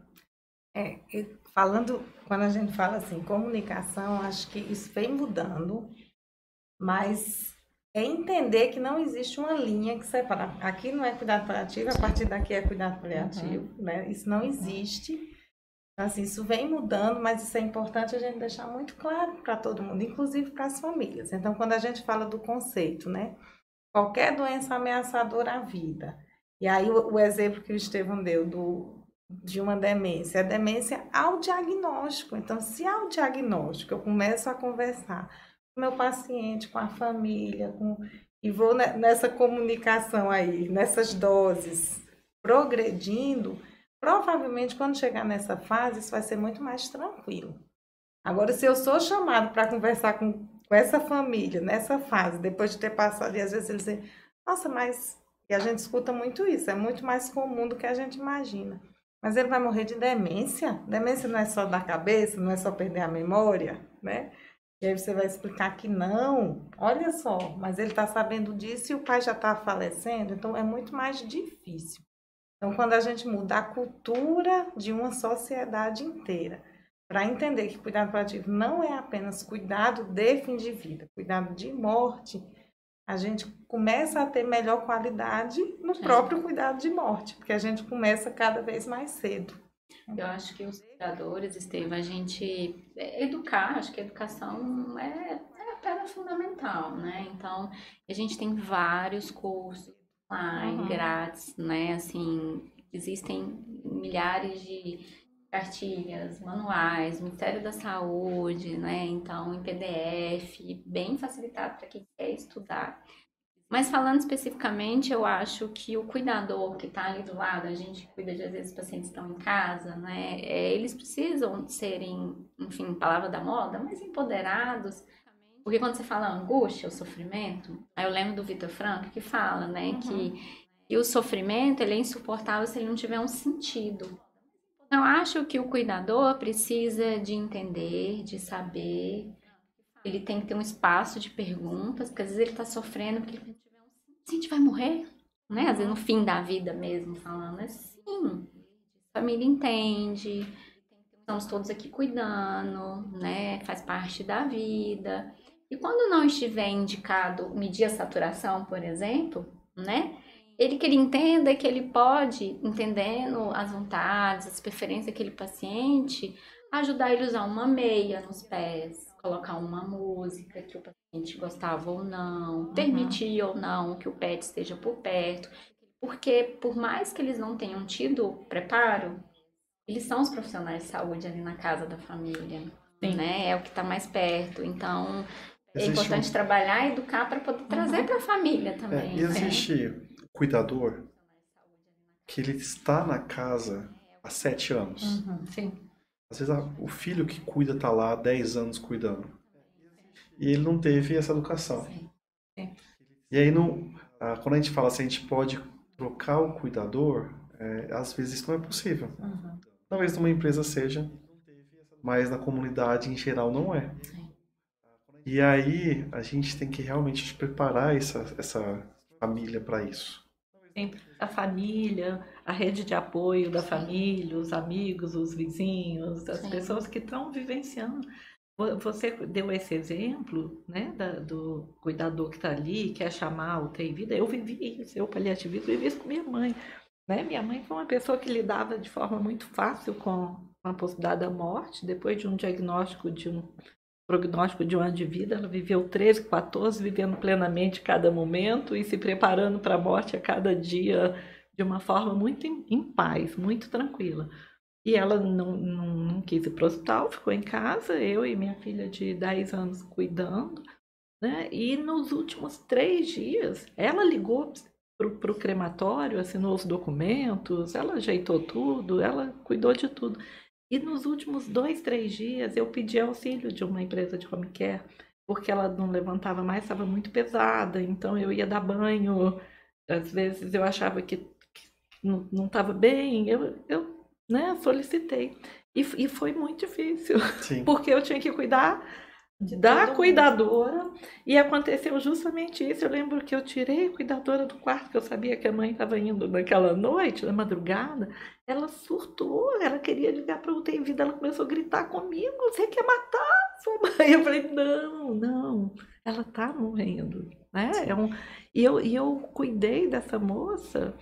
a gente fala assim, comunicação, acho que isso vem mudando, mas é entender que não existe uma linha que separa. Aqui não é cuidado paliativo, a partir daqui é cuidado paliativo, né? Isso não existe. Então, assim, isso vem mudando, mas isso é importante a gente deixar muito claro para todo mundo, inclusive para as famílias. Então, quando a gente fala do conceito, né? Qualquer doença ameaçadora à vida. E aí o exemplo que o Estevão deu de uma demência, a demência ao diagnóstico. Então, se ao diagnóstico eu começo a conversar com o meu paciente, com a família, e vou nessa comunicação aí, nessas doses, progredindo, provavelmente quando chegar nessa fase, isso vai ser muito mais tranquilo. Agora, se eu sou chamado para conversar com essa família, nessa fase, depois de ter passado, e às vezes eles dizem, nossa, mas... E a gente escuta muito isso, é muito mais comum do que a gente imagina. Mas ele vai morrer de demência? Demência não é só da cabeça, não é só perder a memória, né? E aí você vai explicar que não, olha só, mas ele está sabendo disso e o pai já está falecendo, então é muito mais difícil. Então, quando a gente muda a cultura de uma sociedade inteira, para entender que cuidado paliativo não é apenas cuidado de fim de vida, cuidado de morte, a gente começa a ter melhor qualidade no próprio cuidado de morte, porque a gente começa cada vez mais cedo. Eu acho que os cuidadores, Estevam, a gente educar, acho que a educação é a pedra fundamental, né? Então, a gente tem vários cursos online, grátis, né? Assim, existem milhares de cartilhas, manuais, Ministério da Saúde, né? Então, em PDF, bem facilitado para quem quer estudar. Mas falando especificamente, eu acho que o cuidador que está ali do lado, a gente cuida de, às vezes, os pacientes estão em casa, né? Eles precisam serem, enfim, palavra da moda, mas empoderados. Porque quando você fala angústia, o sofrimento, aí eu lembro do Viktor Frankl que fala, né, que o sofrimento ele é insuportável se ele não tiver um sentido. Então, eu acho que o cuidador precisa de entender, de saber. Ele tem que ter um espaço de perguntas, porque às vezes ele está sofrendo, porque ele a gente vai morrer, né? Às vezes no fim da vida mesmo, falando assim, a família entende, estamos todos aqui cuidando, né? Faz parte da vida. E quando não estiver indicado medir a saturação, por exemplo, né? Que ele entenda que ele pode, entendendo as vontades, as preferências daquele paciente, ajudar ele a usar uma meia nos pés, colocar uma música que o paciente gostava ou não, permitir ou não que o pet esteja por perto, porque por mais que eles não tenham tido preparo, eles são os profissionais de saúde ali na casa da família, né? É o que está mais perto, então é importante trabalhar e educar para poder trazer para a família também. Existe cuidador que ele está na casa há 7 anos. Sim. Às vezes o filho que cuida tá lá há 10 anos cuidando. E ele não teve essa educação. Sim. E aí, quando a gente fala assim, a gente pode trocar o cuidador, às vezes isso não é possível. Talvez numa empresa seja, mas na comunidade em geral não é. Sim. E aí a gente tem que realmente preparar essa família para isso. A família, a rede de apoio da família, os amigos, os vizinhos, as Sim. pessoas que estão vivenciando. Você deu esse exemplo, né, do cuidador que está ali, quer chamar o UTI Vida. Eu vivi isso, eu paliativismo, vivi isso com minha mãe. Né? Minha mãe foi uma pessoa que lidava de forma muito fácil com a possibilidade da morte. Depois de um prognóstico de um ano de vida, ela viveu 13, 14, vivendo plenamente cada momento e se preparando para a morte a cada dia de uma forma muito em paz, muito tranquila. E ela não quis ir para o hospital, ficou em casa, eu e minha filha de 10 anos cuidando, né? E nos últimos 3 dias, ela ligou para o crematório, assinou os documentos, ela ajeitou tudo, ela cuidou de tudo. E nos últimos 2, 3 dias eu pedi auxílio de uma empresa de home care, porque ela não levantava mais, estava muito pesada, então eu ia dar banho, às vezes eu achava que não estava bem, eu né, solicitei. E foi muito difícil, Sim. porque eu tinha que cuidar da cuidadora, e aconteceu justamente isso. Eu lembro que eu tirei a cuidadora do quarto, que eu sabia que a mãe estava indo naquela noite, na madrugada. Ela surtou, ela queria ligar para o UTI Vida, ela começou a gritar comigo: você quer matar sua mãe? Eu falei: não, ela está morrendo, né? E eu cuidei dessa moça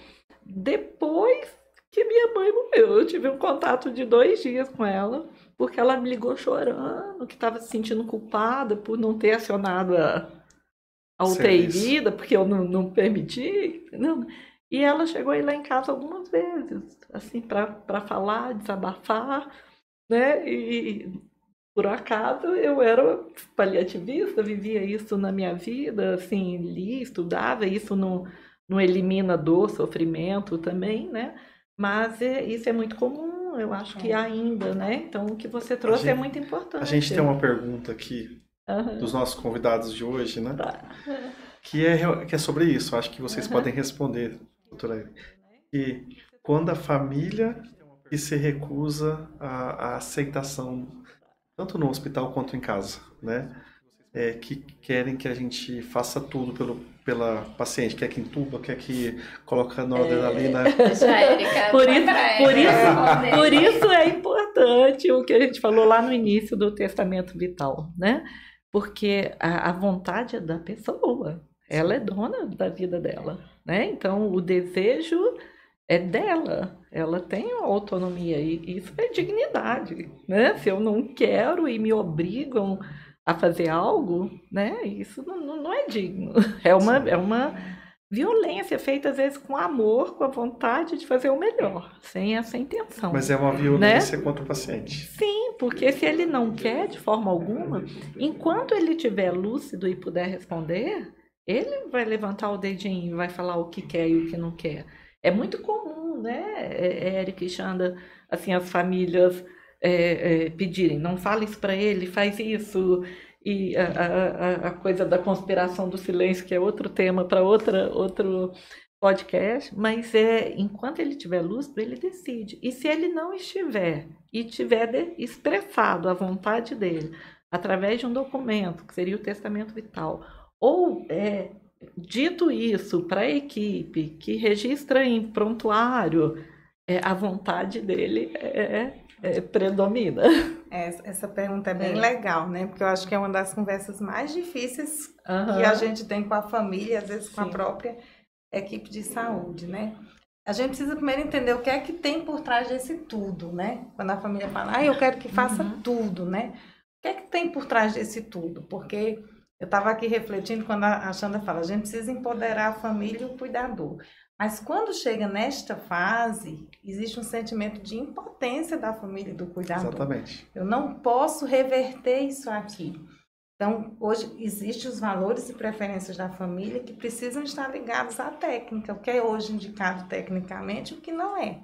depois que minha mãe morreu. Eu tive um contato de 2 dias com ela, porque ela me ligou chorando, que estava se sentindo culpada por não ter acionado a UTI Vida, porque eu não permiti. Não. E ela chegou a ir lá em casa algumas vezes, assim, para falar, desabafar, né? E por acaso eu era paliativista, vivia isso na minha vida, assim, li, estudava, isso não elimina dor, sofrimento também, né? Mas isso é muito comum, eu acho que ainda, né? Então, o que você trouxe é muito importante. A gente tem uma pergunta aqui dos nossos convidados de hoje, né? Tá. Que é sobre isso. Acho que vocês podem responder, doutora Eri. E quando a família que se recusa à aceitação, tanto no hospital quanto em casa, né? Que querem que a gente faça tudo pela paciente, quer que entuba, quer que coloca noradrenalina. Por isso é importante o que a gente falou lá no início do testamento vital, né? Porque a vontade é da pessoa, ela é dona da vida dela, né? Então o desejo é dela, ela tem autonomia e isso é dignidade, né? Se eu não quero e me obrigam a fazer algo, né? Isso não é digno. É uma violência feita às vezes com amor, com a vontade de fazer o melhor, sem essa intenção. Mas é uma violência, né, contra o paciente. Sim, porque se ele não quer de forma alguma, enquanto ele estiver lúcido e puder responder, ele vai levantar o dedinho e vai falar o que quer e o que não quer. É muito comum, né, Eric e Xanda, assim, as famílias pedirem: não fala isso para ele, faz isso. E a coisa da conspiração do silêncio, que é outro tema para outro podcast, mas enquanto ele estiver lúcido, ele decide. E se ele não estiver e tiver expressado a vontade dele através de um documento, que seria o testamento vital, ou dito isso para a equipe que registra em prontuário, a vontade dele predomina. Essa pergunta é bem legal, né? Porque eu acho que é uma das conversas mais difíceis que a gente tem com a família, às vezes com a própria equipe de saúde, né? A gente precisa primeiro entender o que é que tem por trás desse tudo, né? Quando a família fala: eu quero que faça tudo, né? O que é que tem por trás desse tudo? Porque eu estava aqui refletindo quando a Xanda fala: a gente precisa empoderar a família e o cuidador. Mas quando chega nesta fase, existe um sentimento de impotência da família e do cuidador. Exatamente. Eu não posso reverter isso aqui. Então, hoje, existem os valores e preferências da família que precisam estar ligados à técnica, o que é hoje indicado tecnicamente e o que não é.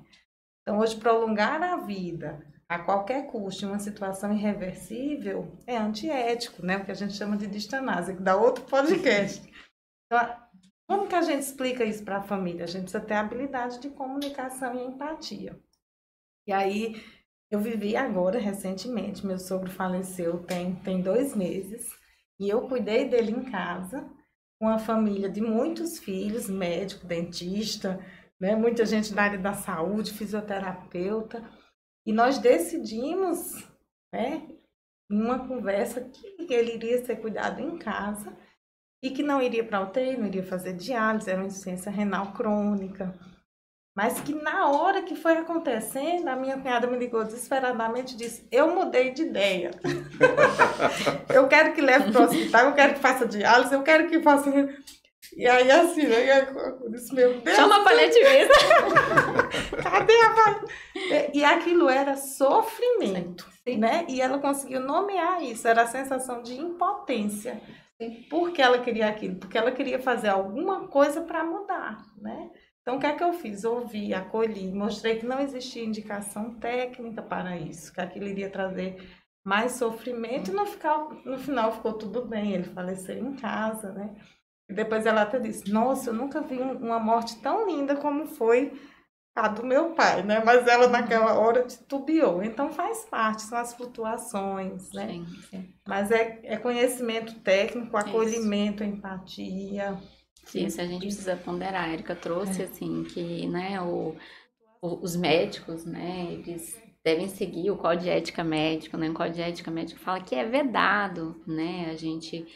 Então, hoje, prolongar a vida a qualquer custo em uma situação irreversível, é antiético, né? O que a gente chama de distanásia, que dá outro podcast. Então, como que a gente explica isso para a família? A gente precisa ter habilidade de comunicação e empatia. E aí, eu vivi agora, recentemente, meu sogro faleceu tem 2 meses, e eu cuidei dele em casa, com uma família de muitos filhos, médico, dentista, né? Muita gente da área da saúde, fisioterapeuta. E nós decidimos, né, em uma conversa, que ele iria ser cuidado em casa e que não iria para a UTI, não iria fazer diálise, era uma insuficiência renal crônica. Mas que na hora que foi acontecendo, a minha cunhada me ligou desesperadamente e disse: eu mudei de ideia. Eu quero que leve para o hospital, eu quero que faça diálise, eu quero que faça... E aí, assim, eu disse: meu Deus... Chama a paliativista! Cadê a paliativista? E aquilo era sofrimento, né? E ela conseguiu nomear isso, era a sensação de impotência. Por que ela queria aquilo? Porque ela queria fazer alguma coisa para mudar, né? Então, o que é que eu fiz? Ouvi, acolhi, mostrei que não existia indicação técnica para isso, que aquilo iria trazer mais sofrimento e no final ficou tudo bem, ele faleceu em casa, né? E depois ela até disse: nossa, eu nunca vi uma morte tão linda como foi a do meu pai, né? Mas ela naquela hora titubeou. Então faz parte, são as flutuações, né? Sim, sim. Mas é conhecimento técnico, acolhimento, empatia. Isso a gente precisa ponderar. A Erika trouxe, assim, que, né, os médicos, né, eles devem seguir o Código de Ética Médico, né? O Código de Ética Médico fala que é vedado, né, a gente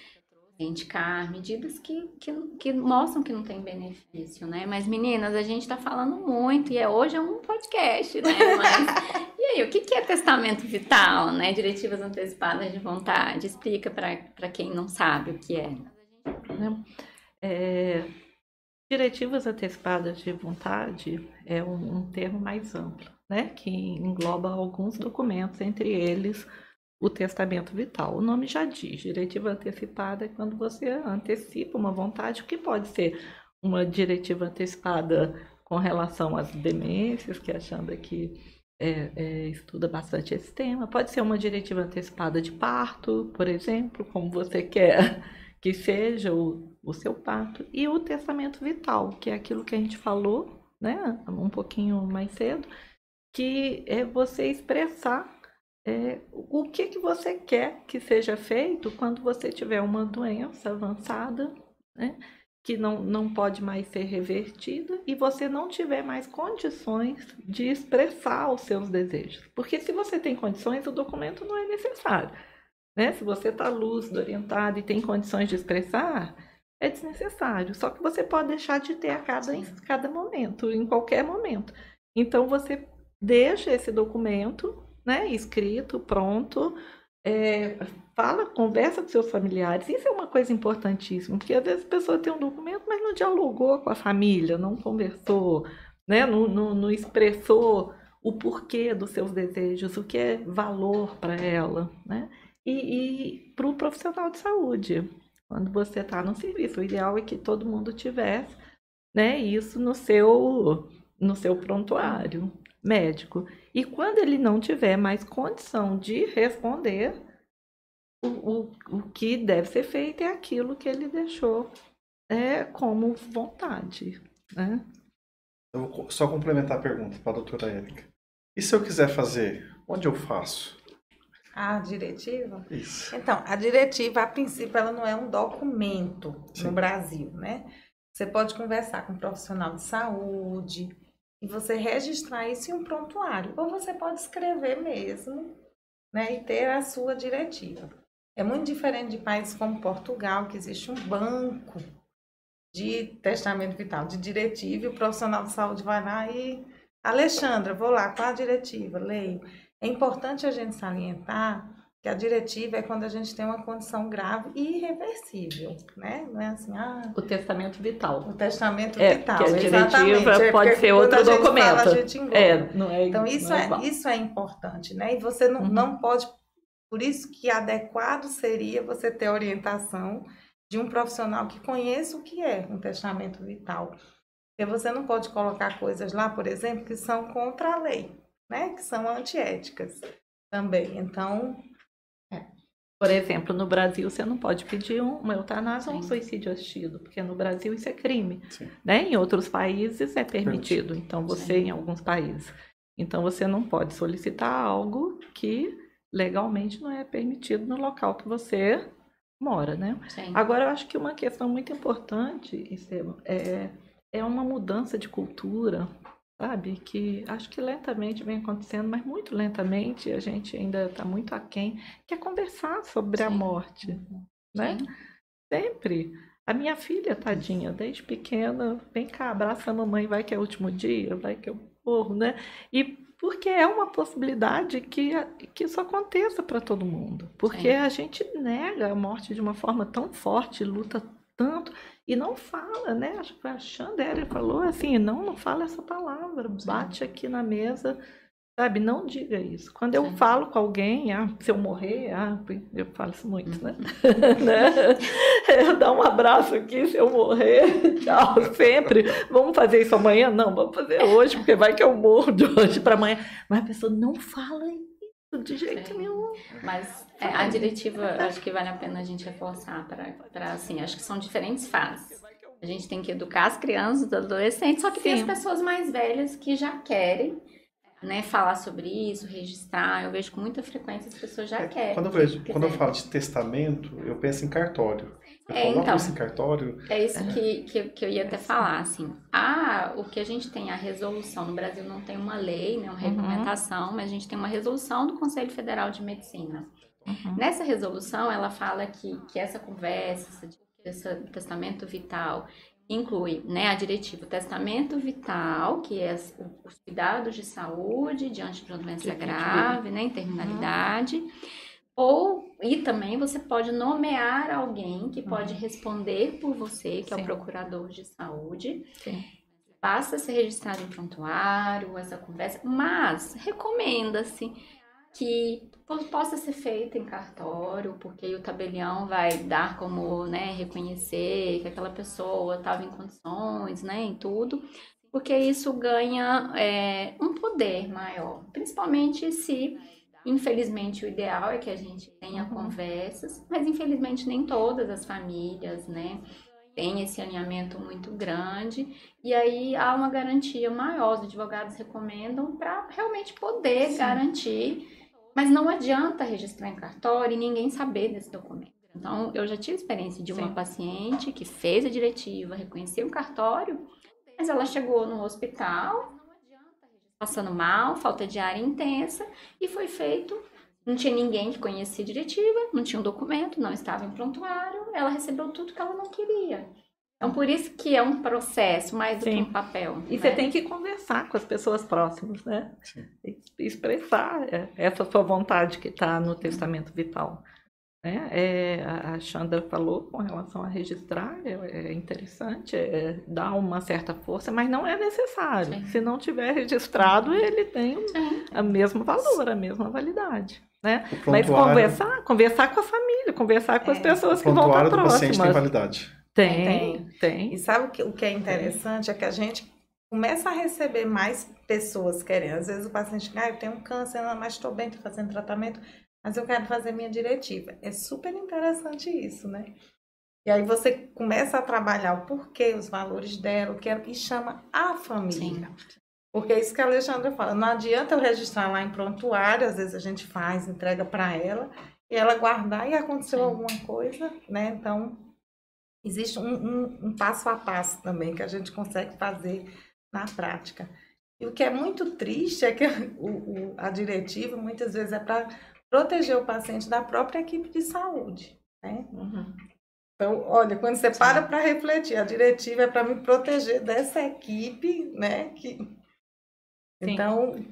indicar medidas que mostram que não tem benefício, né? Mas, meninas, a gente tá falando muito e hoje é um podcast, né? Mas, e aí, o que é testamento vital, né? Diretivas antecipadas de vontade. Explica para quem não sabe o que é. Diretivas antecipadas de vontade é um termo mais amplo, né? Que engloba alguns documentos, entre eles o testamento vital. O nome já diz, diretiva antecipada é quando você antecipa uma vontade, que pode ser uma diretiva antecipada com relação às demências, que a Xandra aqui estuda bastante esse tema. Pode ser uma diretiva antecipada de parto, por exemplo, como você quer que seja o seu parto. E o testamento vital, que é aquilo que a gente falou, né, um pouquinho mais cedo, que é você expressar o que você quer que seja feito quando você tiver uma doença avançada, né, que não pode mais ser revertida e você não tiver mais condições de expressar os seus desejos. Porque se você tem condições, o documento não é necessário, né? Se você está lúcido, orientado e tem condições de expressar, é desnecessário. Só que você pode deixar de ter em cada momento, em qualquer momento. Então, você deixa esse documento, né, escrito, pronto, conversa com seus familiares. Isso é uma coisa importantíssima, porque às vezes a pessoa tem um documento, mas não dialogou com a família, não conversou, né, não expressou o porquê dos seus desejos, o que é valor para ela, né? E para o profissional de saúde, quando você está no serviço, o ideal é que todo mundo tivesse, né, isso no seu prontuário médico. E quando ele não tiver mais condição de responder, o que deve ser feito é aquilo que ele deixou como vontade, né? Eu vou só complementar a pergunta para a doutora Érica. E se eu quiser fazer, onde eu faço? A diretiva? Isso. Então, a diretiva, a princípio, ela não é um documento no Brasil, né? Você pode conversar com um profissional de saúde e você registrar isso em um prontuário. Ou você pode escrever mesmo, né? E ter a sua diretiva. É muito diferente de países como Portugal, que existe um banco de testamento vital, de diretiva, e o profissional de saúde vai lá e... Alexandra, vou lá, qual a diretiva? Leio. É importante a gente salientar que a diretiva é quando a gente tem uma condição grave e irreversível, né? Não é assim, o testamento vital. O testamento vital, que a diretiva pode ser outro documento. Então, isso é importante, né? E você não pode... Por isso que adequado seria você ter a orientação de um profissional que conheça o que é um testamento vital. Porque você não pode colocar coisas lá, por exemplo, que são contra a lei, né, que são antiéticas também. Então, por exemplo, no Brasil você não pode pedir uma eutanásia ou um Sim. suicídio assistido, porque no Brasil isso é crime, Sim. né? Em outros países é permitido, então você, em alguns países. Então você não pode solicitar algo que legalmente não é permitido no local que você mora, né? Sim. Agora, eu acho que uma questão muito importante, Esteban, é uma mudança de cultura, sabe? Que acho que lentamente vem acontecendo, mas muito lentamente, a gente ainda está muito aquém, que é conversar sobre a Sim. morte, né? Sim. Sempre. A minha filha, tadinha, desde pequena, vem cá, abraça a mamãe, vai que é o último dia, vai que eu morro, né? E porque é uma possibilidade que isso aconteça para todo mundo. Porque Sim. a gente nega a morte de uma forma tão forte, luta tanto, e não fala, né? Acho que foi a Xandéria falou assim, não fala essa palavra, bate aqui na mesa, sabe? Não diga isso. Quando eu Sim. falo com alguém, se eu morrer, eu falo isso muito, né? Né? Eu dar um abraço aqui, se eu morrer, tchau, sempre. Vamos fazer isso amanhã? Não, vamos fazer hoje, porque vai que eu morro de hoje para amanhã. Mas a pessoa não fala isso de jeito Sim. nenhum. Mas a diretiva, acho que vale a pena a gente reforçar para assim, acho que são diferentes fases. A gente tem que educar as crianças, os adolescentes, só que tem as Sim. pessoas mais velhas que já querem, né, falar sobre isso, registrar. Eu vejo com muita frequência as pessoas já querem. Quando eu falo de testamento, eu penso em cartório. Eu falo, então, em cartório. É isso que eu ia até falar, assim. O que a gente tem, a resolução, no Brasil não tem uma lei, né, uma regulamentação, mas a gente tem uma resolução do Conselho Federal de Medicina. Nessa resolução, ela fala que essa conversa, esse testamento vital, inclui, né, a diretiva, o testamento vital, que é os cuidados de saúde diante de uma doença grave, né, em terminalidade, e também você pode nomear alguém que pode responder por você, que é o procurador de saúde. Sim. Basta ser registrado em prontuário, essa conversa, mas recomenda-se que possa ser feita em cartório, porque aí o tabelião vai dar como, né, reconhecer que aquela pessoa estava em condições, né, em tudo, porque isso ganha um poder maior, principalmente se, infelizmente, o ideal é que a gente tenha conversas, mas infelizmente nem todas as famílias, né, têm esse alinhamento muito grande, e aí há uma garantia maior, os advogados recomendam para realmente poder garantir. Mas não adianta registrar em cartório e ninguém saber desse documento. Então, eu já tive experiência de uma paciente que fez a diretiva, reconheceu o cartório, mas ela chegou no hospital, passando mal, falta de ar intensa, e foi feito, não tinha ninguém que conhecia a diretiva, não tinha um documento, não estava em prontuário, ela recebeu tudo que ela não queria. Então, por isso que é um processo mais do que um papel. E você tem que conversar com as pessoas próximas, né? Sim. Expressar essa sua vontade que está no testamento vital. Né? A Chandra falou com relação a registrar, é interessante, dá uma certa força, mas não é necessário. Sim. Se não tiver registrado, ele tem o mesmo valor, a mesma validade. Né? Mas conversar com a família, conversar com as pessoas que vão estar próximas. O paciente tem validade. Tem. E sabe o que é interessante? É que a gente começa a receber mais pessoas querendo. Às vezes o paciente diz, eu tenho um câncer, mas estou bem, estou fazendo tratamento, mas eu quero fazer minha diretiva. É super interessante isso, né? E aí você começa a trabalhar o porquê, os valores dela, e chama a família. Sim. Porque é isso que a Alexandra fala. Não adianta eu registrar lá em prontuário, às vezes a gente faz, entrega para ela, e ela guardar e aconteceu alguma coisa, né? Então, existe um passo a passo também que a gente consegue fazer na prática. E o que é muito triste é que a diretiva, muitas vezes, é para proteger o paciente da própria equipe de saúde, né? Então, olha, quando você para refletir, a diretiva é para me proteger dessa equipe, né? Então...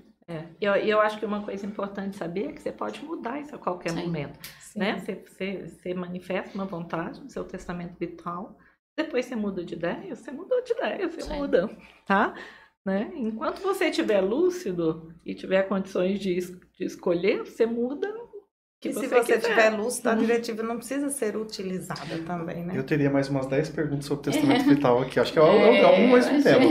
Eu acho que uma coisa importante saber é que você pode mudar isso a qualquer momento. Né? Você manifesta uma vontade no seu testamento vital, depois você muda de ideia, você mudou de ideia, você muda, tá? Né? Enquanto você estiver lúcido e tiver condições de escolher, você muda. E se você estiver lúcido, a diretiva não precisa ser utilizada também, né? Eu teria mais umas 10 perguntas sobre o testamento vital aqui, acho que é o mesmo tema.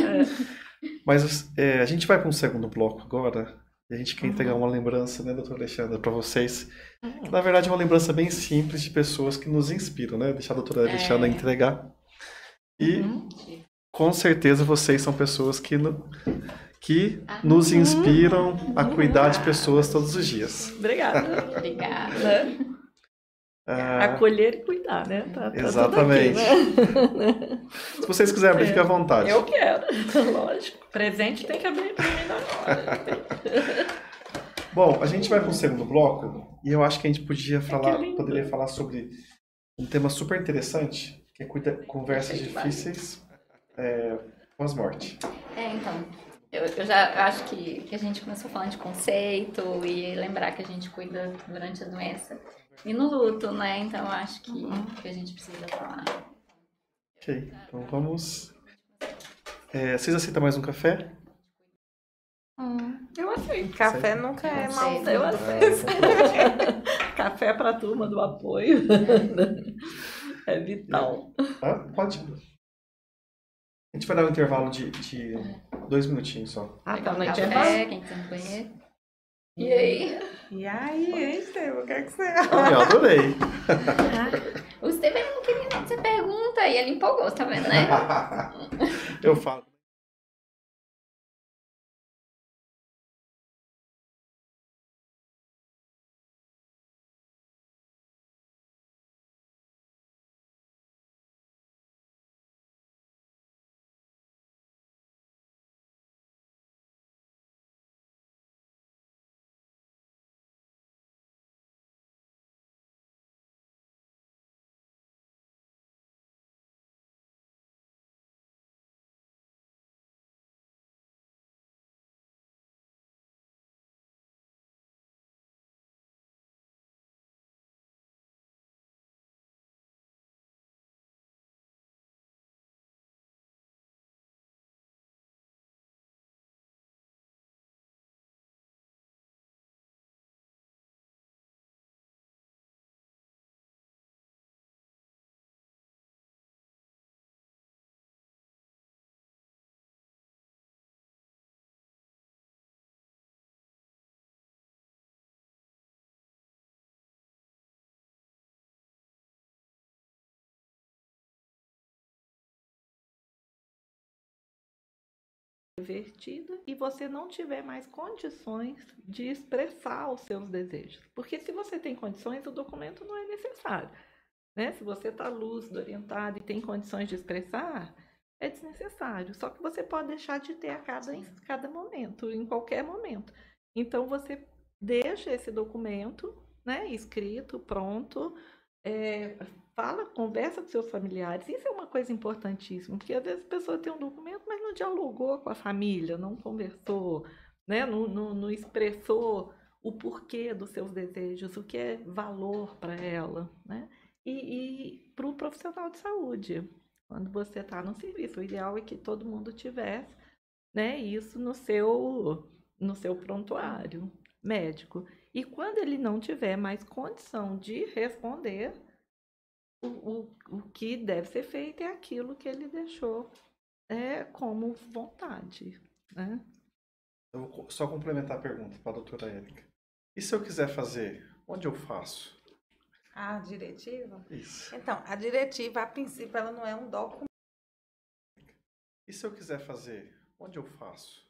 Mas a gente vai para um segundo bloco agora. E a gente quer entregar uma lembrança, né, doutora Alexandra, para vocês. Que, na verdade, é uma lembrança bem simples de pessoas que nos inspiram, né? Deixar a doutora Alexandra entregar. E, com certeza, vocês são pessoas que nos inspiram a cuidar de pessoas todos os dias. Obrigada. Obrigada. Acolher e cuidar, né? Tá Exatamente. Tudo aqui, né? Se vocês quiserem abrir, fique à vontade. Eu quero, lógico. Presente tem que abrir para mim na hora. Bom, a gente vai para o segundo bloco e eu acho que a gente poderia falar sobre um tema super interessante, que é conversas difíceis pós-morte. Então, eu já acho que a gente começou falando de conceito e lembrar que a gente cuida durante a doença e no luto, né? Então, eu acho que a gente precisa falar. Ok, então vamos... vocês aceitam mais um café? Eu aceito. Café nunca é mal. Eu aceito. Café para a turma do apoio. É vital. Pode. A gente vai dar um intervalo de 2 minutinhos só. Tá no Café, intervalo? quem tá no banheiro. E aí? E aí, hein, Estevam? O que é que você Eu adorei. O Steven não queria não, você pergunta e ele empolgou, tá vendo, né? Eu falo. Divertida e você não tiver mais condições de expressar os seus desejos. Porque se você tem condições, o documento não é necessário. Né? Se você está lúcido, orientado e tem condições de expressar, é desnecessário. Só que você pode deixar de ter em cada momento, em qualquer momento. Então, você deixa esse documento, né, escrito, pronto, conversa com seus familiares. Isso é uma coisa importantíssima, porque às vezes a pessoa tem um documento, mas não dialogou com a família, não conversou, né, não expressou o porquê dos seus desejos, o que é valor para ela, né? E para o profissional de saúde, quando você está no serviço, o ideal é que todo mundo tivesse, né, isso no seu prontuário médico. E quando ele não tiver mais condição de responder, o que deve ser feito é aquilo que ele deixou como vontade. Né? Eu vou só complementar a pergunta para a doutora Érica. E se eu quiser fazer, onde eu faço? A diretiva? Isso. Então, a diretiva, a princípio, ela não é um documento. E se eu quiser fazer, onde eu faço?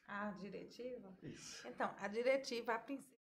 A diretiva? Isso. Então, a diretiva, a princípio.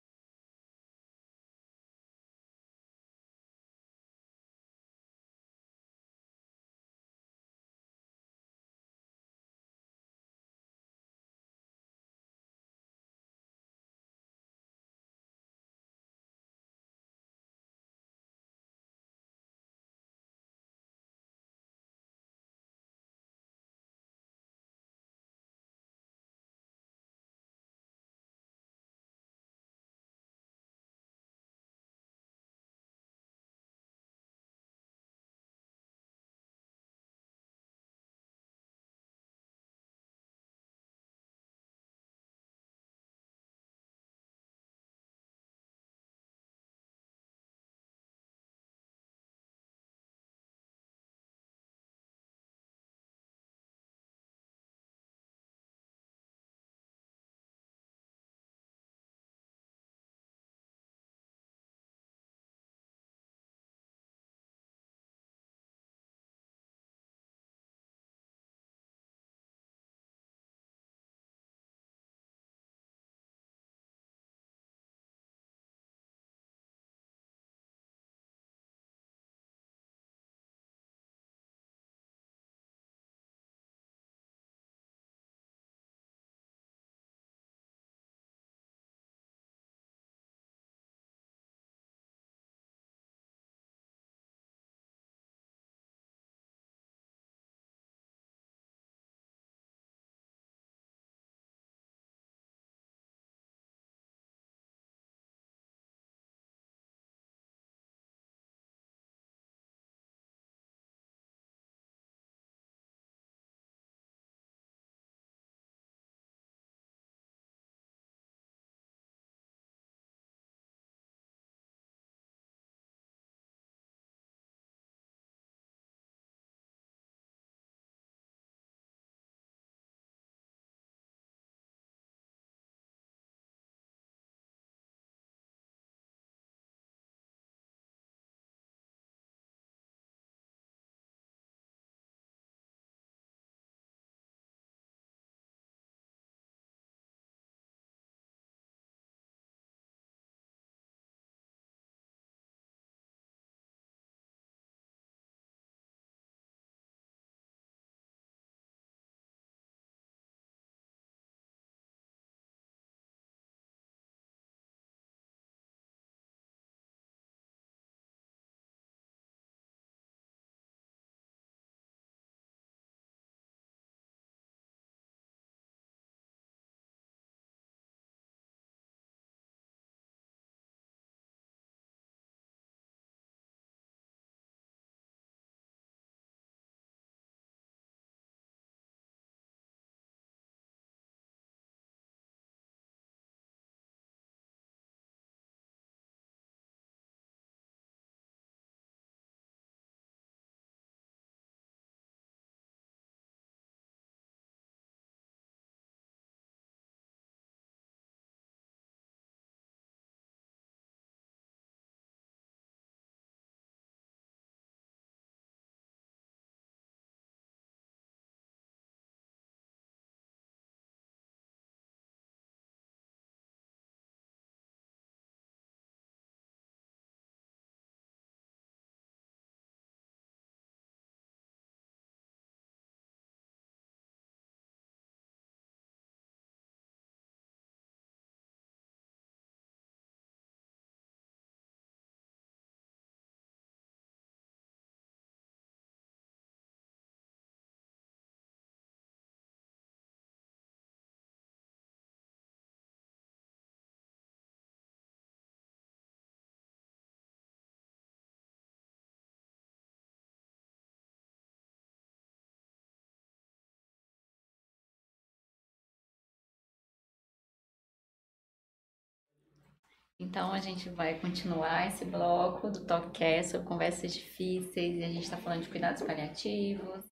Então, a gente vai continuar esse bloco do TalkCast sobre conversas difíceis, e a gente está falando de cuidados paliativos.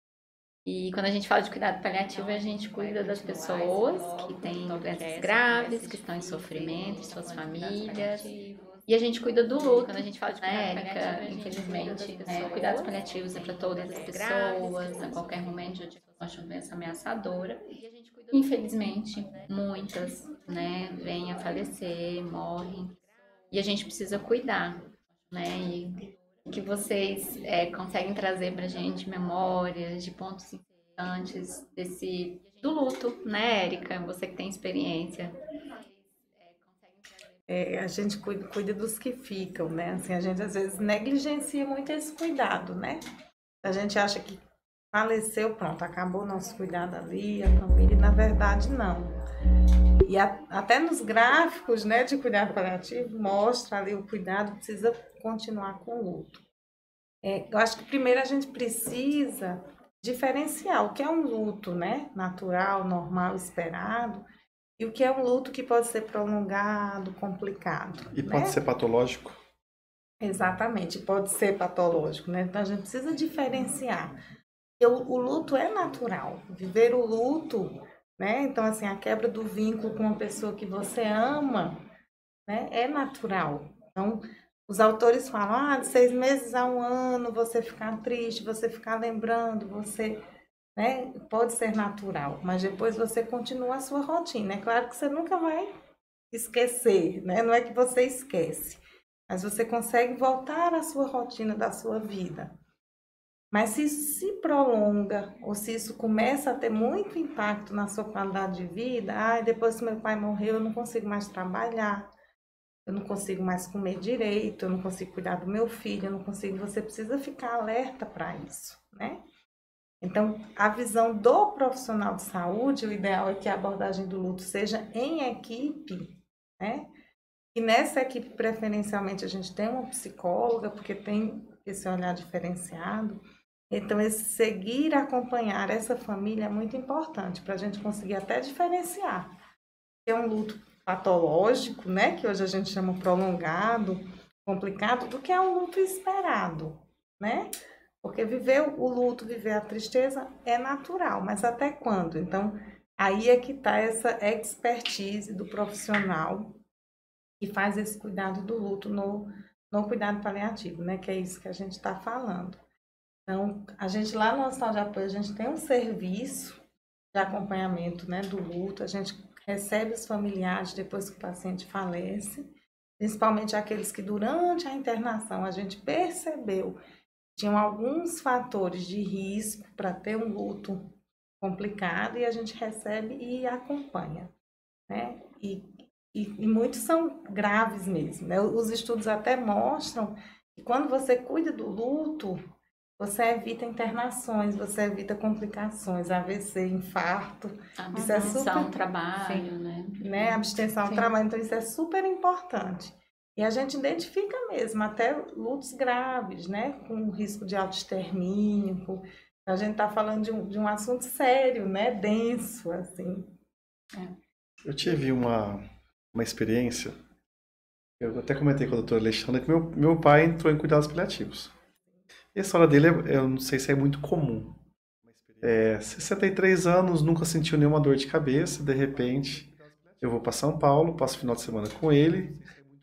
E quando a gente fala de cuidado paliativo, a gente cuida das pessoas que têm doenças graves, que estão em sofrimento, suas famílias. E a gente cuida do luto. Quando a gente fala de cuidado paliativo, infelizmente, cuidados paliativos é para todas as pessoas, a qualquer momento de uma doença ameaçadora. Infelizmente, muitas, vêm a falecer, morrem. E a gente precisa cuidar, E que vocês conseguem trazer pra gente memórias de pontos importantes do luto, Érica? Você que tem experiência. A gente cuida dos que ficam, né? Assim, a gente às vezes negligencia muito esse cuidado, né? A gente acha que faleceu, pronto, acabou o nosso cuidado ali, a família, e na verdade não. E até nos gráficos, né, de cuidado paliativo, mostra ali o cuidado, precisa continuar com o luto. Eu acho que primeiro a gente precisa diferenciar o que é um luto, né, natural, normal, esperado, e o que é um luto que pode ser prolongado, complicado. E pode ser patológico? Exatamente, pode ser patológico, né? Então a gente precisa diferenciar. O luto é natural, viver o luto, né? Então, assim, a quebra do vínculo com uma pessoa que você ama, né? É natural. Então, os autores falam, de 6 meses a 1 ano, você ficar triste, você ficar lembrando, você, né? Pode ser natural, mas depois você continua a sua rotina. É claro que você nunca vai esquecer, né? Não é que você esquece, mas você consegue voltar à sua rotina da sua vida. Mas se isso se prolonga, ou se isso começa a ter muito impacto na sua qualidade de vida, depois que meu pai morreu, eu não consigo mais trabalhar, eu não consigo mais comer direito, eu não consigo cuidar do meu filho, eu não consigo, você precisa ficar alerta para isso, né? Então, a visão do profissional de saúde, o ideal é que a abordagem do luto seja em equipe, né? E nessa equipe, preferencialmente, a gente tem uma psicóloga, porque tem esse olhar diferenciado. Então, esse seguir acompanhar essa família é muito importante para a gente conseguir até diferenciar. É um luto patológico, né, que hoje a gente chama prolongado, complicado, do que é um luto esperado, né? Porque viver o luto, viver a tristeza é natural, mas até quando? Então, aí é que está essa expertise do profissional que faz esse cuidado do luto no cuidado paliativo, né? Que é isso que a gente está falando. Então, a gente lá no Hospital de Apoio, a gente tem um serviço de acompanhamento, né, do luto, a gente recebe os familiares depois que o paciente falece, principalmente aqueles que durante a internação a gente percebeu que tinham alguns fatores de risco para ter um luto complicado e a gente recebe e acompanha, né? E muitos são graves mesmo, né? Os estudos até mostram que quando você cuida do luto, você evita internações, você evita complicações, AVC, infarto. Isso é super... Abstenção ao trabalho, né? Abstenção ao trabalho, então isso é super importante. E a gente identifica mesmo até lutos graves, né? Com risco de autoextermínio. A gente está falando de um assunto sério, né? Denso, assim. Eu tive uma experiência, eu até comentei com a doutora Alexandra, que meu pai entrou em cuidados paliativos. E a história dele, eu não sei se é muito comum. 63 anos, nunca sentiu nenhuma dor de cabeça, de repente eu vou para São Paulo, passo o final de semana com ele.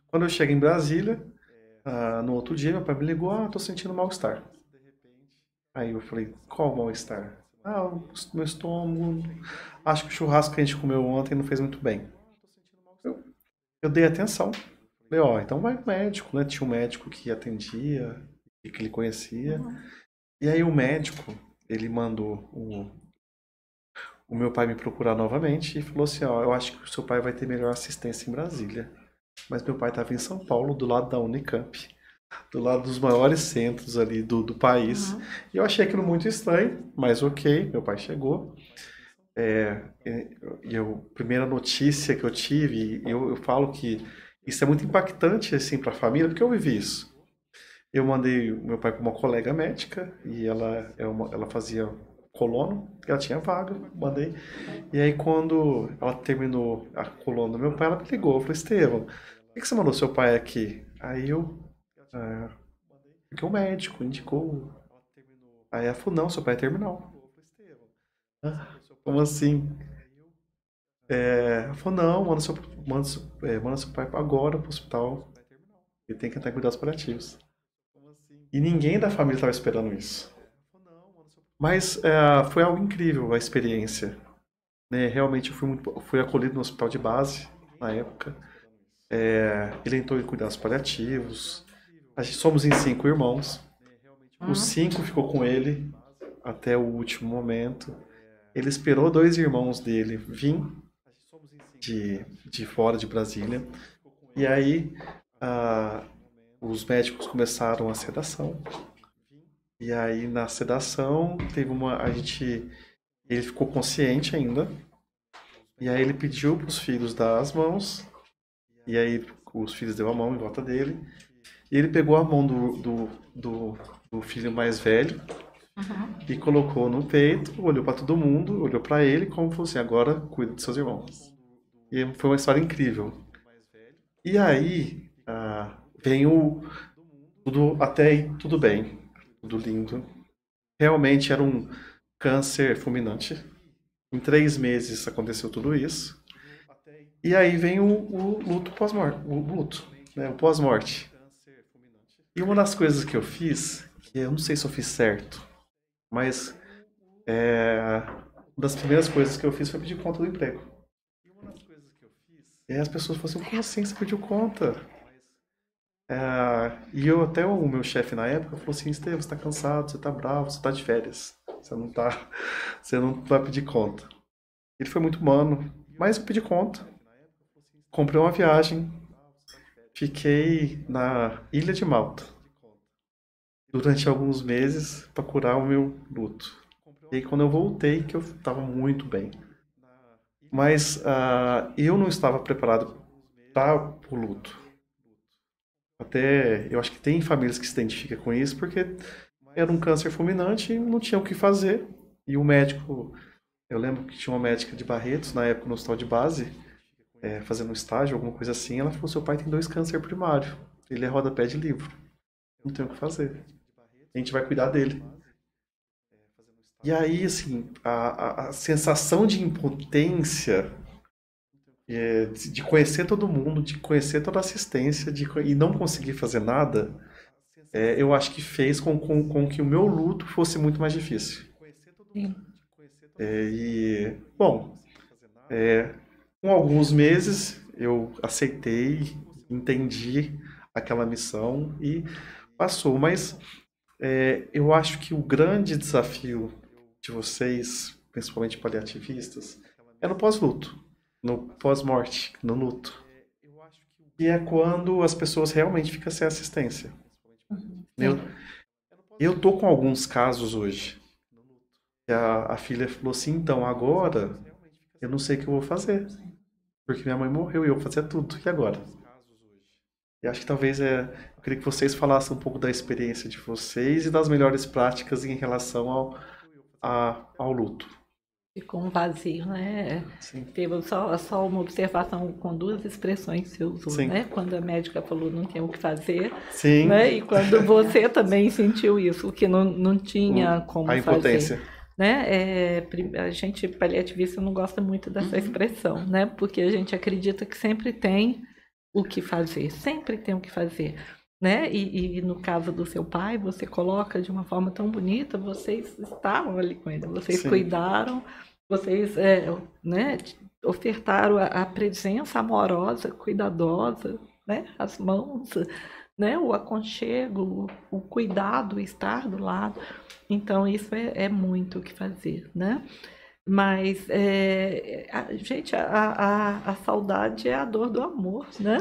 Quando eu chego em Brasília, no outro dia meu pai me ligou, tô sentindo mal-estar. Aí eu falei, qual mal-estar? O meu estômago, acho que o churrasco que a gente comeu ontem não fez muito bem. Eu dei atenção. Falei, então vai no médico, né? Tinha um médico que atendia, que ele conhecia. E aí o médico, ele mandou o meu pai me procurar novamente e falou assim, eu acho que o seu pai vai ter melhor assistência em Brasília. Mas meu pai estava em São Paulo, do lado da Unicamp, do lado dos maiores centros ali do país. E eu achei aquilo muito estranho, mas ok, meu pai chegou. A primeira notícia que eu tive, eu falo que isso é muito impactante assim, para a família, porque eu vivi isso. Eu mandei o meu pai para uma colega médica e ela fazia colono, ela tinha vaga, mandei. E aí quando ela terminou a colono do meu pai, ela me ligou, eu falei, Estevão, Por que você mandou seu pai aqui? Aí eu, porque o médico indicou. Aí ela falou, não, seu pai é terminal. Como assim? Ela falou, não, manda seu pai agora pro hospital. Ele tem que entrar em cuidados paliativos. E ninguém da família estava esperando isso. Mas foi algo incrível a experiência. Né? Realmente eu fui acolhido no hospital de base na época. Ele entrou em cuidados paliativos. Somos em 5 irmãos. Os 5 ficou com ele até o último momento. Ele esperou 2 irmãos dele vir de fora de Brasília. E aí os médicos começaram a sedação. E aí na sedação ele ficou consciente ainda. E aí ele pediu para os filhos dar as mãos. E aí os filhos deu a mão em volta dele. E ele pegou a mão do filho mais velho e colocou no peito, olhou para todo mundo, olhou para ele como falou assim, agora cuida dos seus irmãos. E foi uma história incrível. E aí vem até aí tudo bem, tudo lindo. Realmente era um câncer fulminante. Em 3 meses aconteceu tudo isso. E aí vem o luto pós-morte, o pós-morte. E uma das coisas que eu fiz, que eu não sei se eu fiz certo, mas uma das primeiras coisas que eu fiz foi pedir conta do emprego. E aí as pessoas falaram assim, como assim você pediu conta? E até o meu chefe na época falou assim, Estevam, você tá cansado, você tá bravo, você tá de férias. Você não vai pedir conta. Ele foi muito humano, mas eu pedi conta. Comprei uma viagem, fiquei na Ilha de Malta durante alguns meses para curar o meu luto. E aí quando eu voltei, que eu estava muito bem. Mas eu não estava preparado para o luto. Até eu acho que tem famílias que se identificam com isso, porque era um câncer fulminante e não tinha o que fazer. E o médico, eu lembro que tinha uma médica de Barretos, na época no hospital de base, fazendo um estágio, alguma coisa assim, ela falou, seu pai tem 2 câncer primário, ele é rodapé de livro, não tem o que fazer, a gente vai cuidar dele. E aí, assim, a sensação de impotência, de conhecer todo mundo, de conhecer toda a assistência, e não conseguir fazer nada, eu acho que fez com que o meu luto fosse muito mais difícil. Sim. Bom, com alguns meses eu aceitei, entendi aquela missão e passou. Mas eu acho que o grande desafio de vocês, principalmente paliativistas, é no pós-luto, no pós-morte, no luto. E é quando as pessoas realmente ficam sem assistência. Eu tô com alguns casos hoje. A filha falou assim, então agora eu não sei o que eu vou fazer. Porque minha mãe morreu e eu fazia tudo. E agora? E acho que talvez eu queria que vocês falassem um pouco da experiência de vocês e das melhores práticas em relação ao luto. Ficou um vazio, né? Sim. Teve só uma observação com 2 expressões que você usou, Sim. né? Quando a médica falou não tem o que fazer, Sim. né? E quando você também sentiu isso, que não tinha como fazer. A impotência. Né? A gente paliativista não gosta muito dessa expressão, né? Porque a gente acredita que sempre tem o que fazer, sempre tem o que fazer, né? E no caso do seu pai, você coloca de uma forma tão bonita, vocês estavam ali com ele, vocês Sim. cuidaram, vocês né, ofertaram a presença amorosa, cuidadosa, né? As mãos, né? O aconchego, o cuidado, o estar do lado. Então, isso é muito o que fazer, né? Mas, gente, a saudade é a dor do amor, né?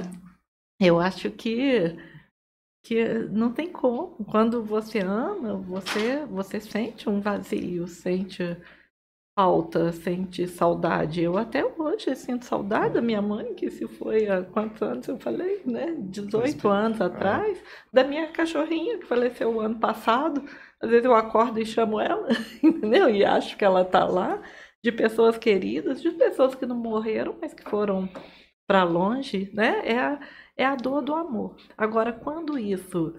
Eu acho que não tem como. Quando você ama, você sente um vazio, sente falta, sente saudade. Eu até hoje sinto saudade da minha mãe, que se foi há quantos anos eu falei, né? 18 anos atrás, da minha cachorrinha, que faleceu o ano passado. Às vezes eu acordo e chamo ela, entendeu? E acho que ela está lá, de pessoas queridas, de pessoas que não morreram, mas que foram para longe, né? é a dor do amor. Agora, quando isso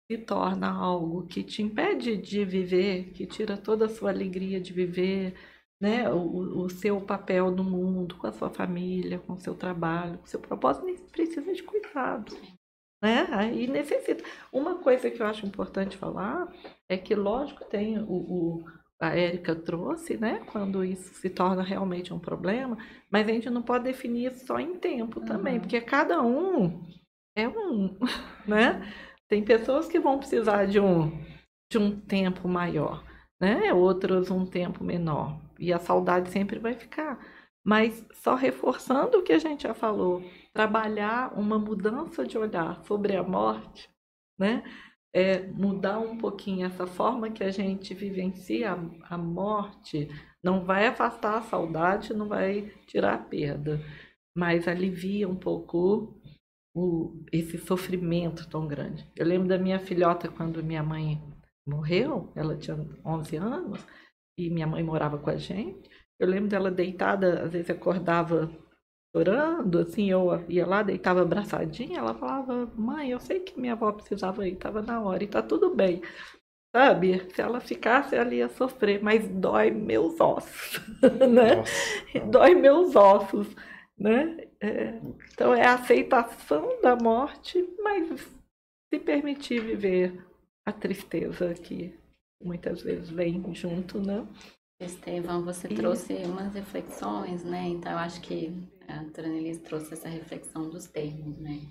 se torna algo que te impede de viver, que tira toda a sua alegria de viver, né, o seu papel no mundo, com a sua família, com o seu trabalho, com o seu propósito, precisa de cuidado. Né? Aí necessita. Uma coisa que eu acho importante falar é que, lógico, tem a Érica trouxe, né? Quando isso se torna realmente um problema, mas a gente não pode definir isso só em tempo também, porque cada um é um, né? Tem pessoas que vão precisar de um tempo maior, né? Outros um tempo menor. E a saudade sempre vai ficar. Mas só reforçando o que a gente já falou, trabalhar uma mudança de olhar sobre a morte, né? Mudar um pouquinho essa forma que a gente vivencia a morte, não vai afastar a saudade, não vai tirar a perda, mas alivia um pouco esse sofrimento tão grande. Eu lembro da minha filhota quando minha mãe morreu, ela tinha 11 anos, e minha mãe morava com a gente. Eu lembro dela deitada, às vezes acordava chorando, assim, eu ia lá, deitava abraçadinha, ela falava, mãe, eu sei que minha avó precisava ir, estava na hora, e tá tudo bem, sabe? Se ela ficasse, ela ia sofrer, mas dói meus ossos, né? Nossa. Dói meus ossos, né? Então é a aceitação da morte, mas se permitir viver a tristeza que muitas vezes vem junto, né? Estevão, você trouxe umas reflexões, né? Então, eu acho que a doutora Nelise trouxe essa reflexão dos termos, né?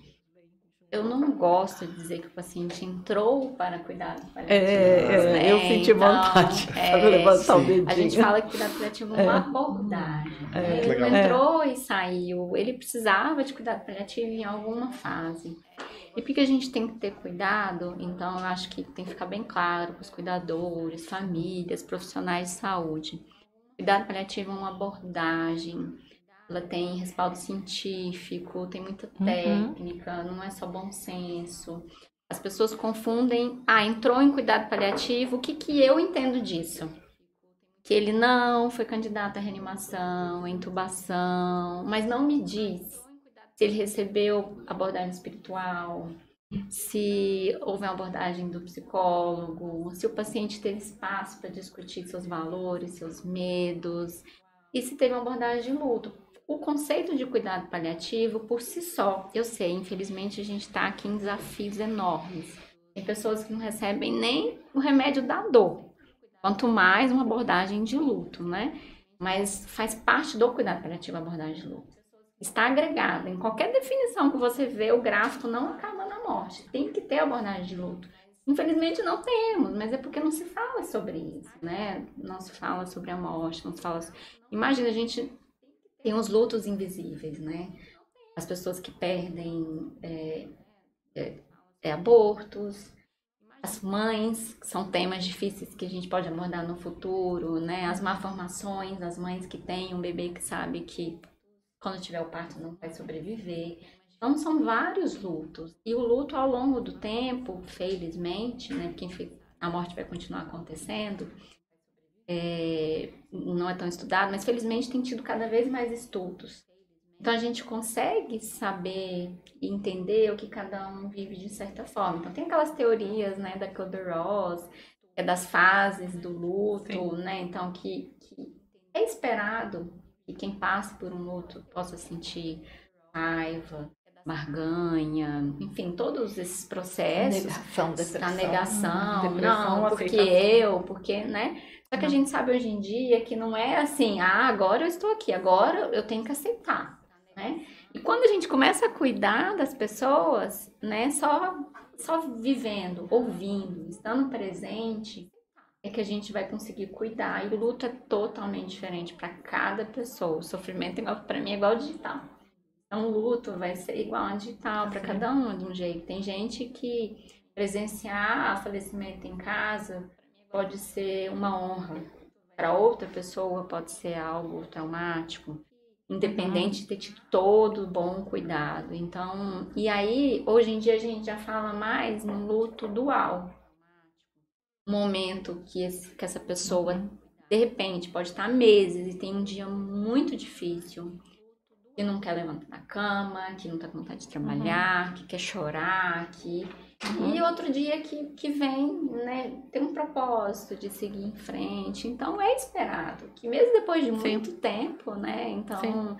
Eu não gosto de dizer que o paciente entrou para cuidado paliativo. Né? Eu senti vontade de levantar o dedinho. A gente fala que cuidado paliativo é uma abordagem. Né? Ele não entrou e saiu. Ele precisava de cuidado paliativo em alguma fase. E por que a gente tem que ter cuidado? Então, eu acho que tem que ficar bem claro para os cuidadores, famílias, profissionais de saúde. Cuidado paliativo é uma abordagem, ela tem respaldo científico, tem muita técnica, não é só bom senso. As pessoas confundem, entrou em cuidado paliativo, o que eu entendo disso? Que ele não foi candidato à reanimação, à intubação, mas não me diz se ele recebeu abordagem espiritual, se houve uma abordagem do psicólogo, se o paciente teve espaço para discutir seus valores, seus medos, e se teve uma abordagem de luto. O conceito de cuidado paliativo, por si só, eu sei, infelizmente a gente está aqui em desafios enormes. Tem pessoas que não recebem nem o remédio da dor, quanto mais uma abordagem de luto, né? Mas faz parte do cuidado paliativo a abordagem de luto. Está agregada. Em qualquer definição que você vê, o gráfico não acaba na morte. Tem que ter abordagem de luto. Infelizmente não temos, mas é porque não se fala sobre isso, né? Não se fala sobre a morte, não se fala... Imagina, a gente tem os lutos invisíveis, né? As pessoas que perdem abortos, as mães, que são temas difíceis que a gente pode abordar no futuro, né? As malformações, as mães que têm um bebê que sabe que quando tiver o parto não vai sobreviver. Então, são vários lutos. E o luto, ao longo do tempo, felizmente, né, porque a morte vai continuar acontecendo, não é tão estudado, mas felizmente tem tido cada vez mais estudos. Então, a gente consegue saber e entender o que cada um vive de certa forma. Então, tem aquelas teorias, né, da Kubler-Ross, das fases do luto, né? Então, que é esperado que quem passe por um luto possa sentir raiva, barganha, enfim, todos esses processos. Negação, não, porque, né? Só que a gente sabe hoje em dia que não é assim, agora eu estou aqui, agora eu tenho que aceitar, né? E quando a gente começa a cuidar das pessoas, né, só vivendo, ouvindo, estando presente, é que a gente vai conseguir cuidar. E o luto é totalmente diferente para cada pessoa. O sofrimento, para mim, é igual ao digital. Então, o luto vai ser igual ao digital para cada um, de um jeito. Tem gente que presenciar falecimento em casa pode ser uma honra. Para outra pessoa pode ser algo traumático, independente de ter tido todo bom cuidado. Então, e aí, hoje em dia, a gente já fala mais no luto dual. Momento que essa pessoa, de repente, pode estar meses e tem um dia muito difícil. que não quer levantar da cama, que não tá com vontade de trabalhar, que quer chorar, e outro dia que vem, né, tem um propósito de seguir em frente. Então é esperado, que mesmo depois de muito tempo, né, então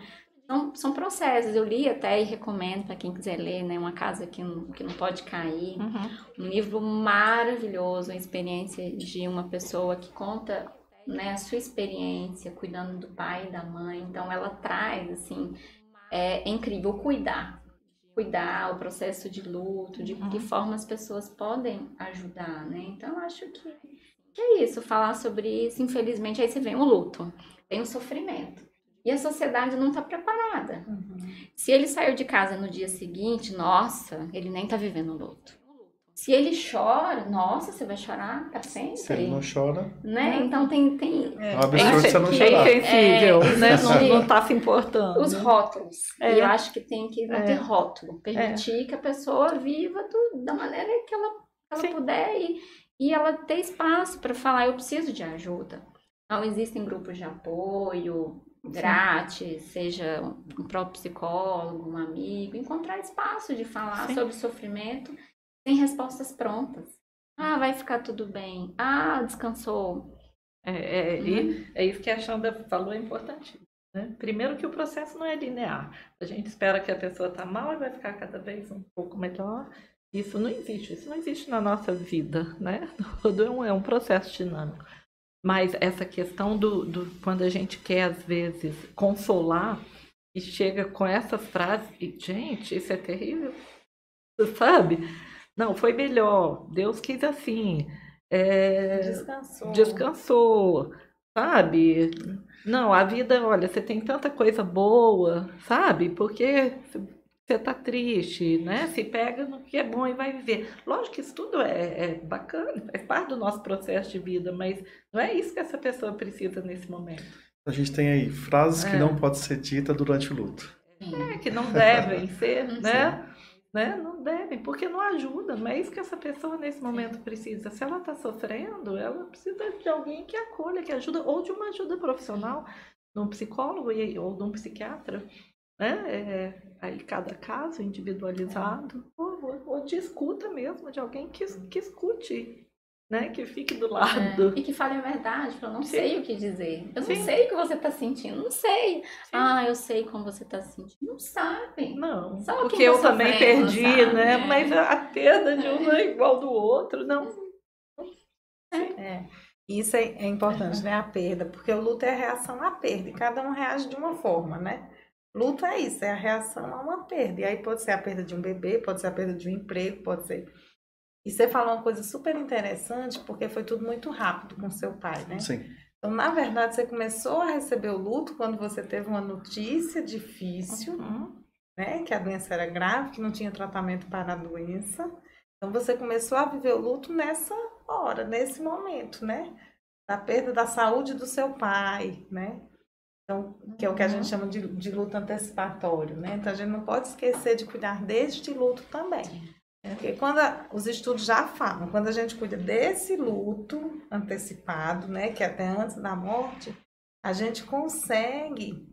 são processos. Eu li até e recomendo para quem quiser ler, né, Uma Casa que não Pode Cair, um livro maravilhoso, a experiência de uma pessoa que conta, né, a sua experiência cuidando do pai e da mãe. Então ela traz, assim, é incrível cuidar o processo de luto, de que forma as pessoas podem ajudar, né? Então eu acho que é isso, falar sobre isso. Infelizmente aí você vem o luto, tem o sofrimento e a sociedade não está preparada. Se ele saiu de casa no dia seguinte, nossa, ele nem está vivendo o luto. Se ele chora, nossa, você vai chorar para sempre? Se ele não chora, né? Então tem é um absurdo você não chorar. É insensível, né? Não está se importando. Os rótulos. E eu acho que tem que não ter rótulo. Permitir que a pessoa viva da maneira que ela puder e ela ter espaço para falar, eu preciso de ajuda. Então existem grupos de apoio grátis, seja um próprio psicólogo, um amigo, encontrar espaço de falar sobre sofrimento sem respostas prontas. Ah, vai ficar tudo bem. Ah, descansou. E é isso que a Xanda falou, é importante. Né? Primeiro que o processo não é linear. A gente espera que a pessoa está mal e vai ficar cada vez um pouco melhor. Isso não existe na nossa vida, né? Tudo é um processo dinâmico. Mas essa questão do quando a gente quer, às vezes, consolar e chega com essas frases, e, gente, isso é terrível, sabe? Não, foi melhor, Deus quis assim, descansou, sabe? Não, a vida, olha, você tem tanta coisa boa, sabe? Porque você tá triste, né? Se pega no que é bom e vai viver. Lógico que isso tudo é bacana, faz parte do nosso processo de vida, mas não é isso que essa pessoa precisa nesse momento. A gente tem aí frases que não podem ser ditas durante o luto. Que não devem ser, né? Não devem, porque não ajuda, não é isso que essa pessoa nesse momento precisa. Se ela está sofrendo, ela precisa de alguém que acolha, que ajuda, ou de uma ajuda profissional, de um psicólogo ou de um psiquiatra, né? Aí cada caso individualizado, ou de escuta mesmo, de alguém que escute, né? Que fique do lado. E que fale a verdade, eu não sei o que dizer. Eu não sei o que você está sentindo, não sei. Ah, eu sei como você está se sentindo. Não sabe. Não, só porque eu também perdi, né? Mas a perda de um não é igual do outro, não. Isso é importante, né? A perda, porque o luto é a reação à perda, e cada um reage de uma forma, né? Luto é isso, é a reação a uma perda. E aí pode ser a perda de um bebê, pode ser a perda de um emprego, pode ser... E você falou uma coisa super interessante, porque foi tudo muito rápido com seu pai, né? Sim. Então, na verdade, você começou a receber o luto quando você teve uma notícia difícil, né? Que a doença era grave, que não tinha tratamento para a doença. Então, você começou a viver o luto nessa hora, nesse momento, né? Da perda da saúde do seu pai, né? Então, que é o que a gente chama de luto antecipatório, né? Então, a gente não pode esquecer de cuidar deste luto também. Porque quando os estudos já falam, quando a gente cuida desse luto antecipado, né, que é até antes da morte, a gente consegue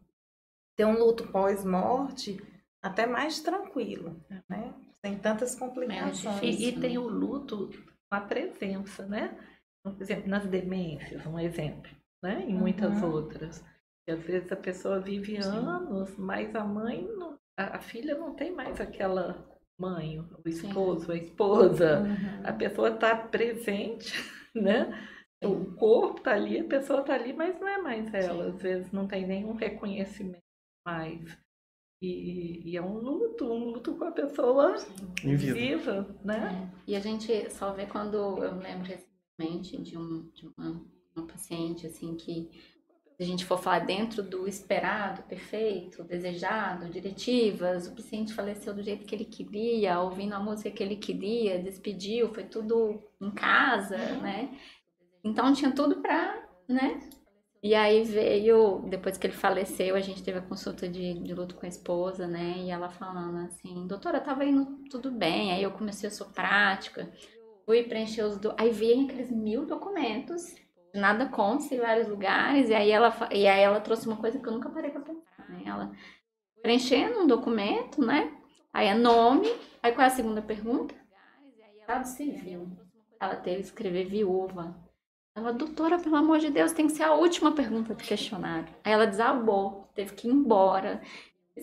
ter um luto pós-morte até mais tranquilo, né, sem tantas complicações. E tem o luto com a presença, né? Por exemplo, nas demências, um exemplo, né? E muitas outras. E às vezes a pessoa vive anos, mas a filha não tem mais aquela... mãe, o esposo, a esposa, a pessoa está presente, né? O corpo está ali, a pessoa está ali, mas não é mais ela. Às vezes não tem nenhum reconhecimento mais. E é um luto com a pessoa viva, né? E a gente só vê quando, eu me lembro recentemente de uma paciente, assim, que se a gente for falar dentro do esperado, perfeito, desejado, diretivas, o paciente faleceu do jeito que ele queria, ouvindo a música que ele queria, despediu, foi tudo em casa, né? Então tinha tudo pra, né? E aí veio, depois que ele faleceu, a gente teve a consulta de luto com a esposa, né? E ela falando assim, doutora, tava indo tudo bem. Aí eu comecei a sua prática, fui preencher aí vem aqueles 1000 documentos, nada consta em vários lugares, e aí ela trouxe uma coisa que eu nunca parei pra pensar, né? Ela preenchendo um documento, né? Aí é nome, aí qual é a segunda pergunta? Estado civil. Ela teve que escrever viúva. Ela, doutora, pelo amor de Deus, tem que ser a última pergunta do questionário. Aí ela desabou, teve que ir embora.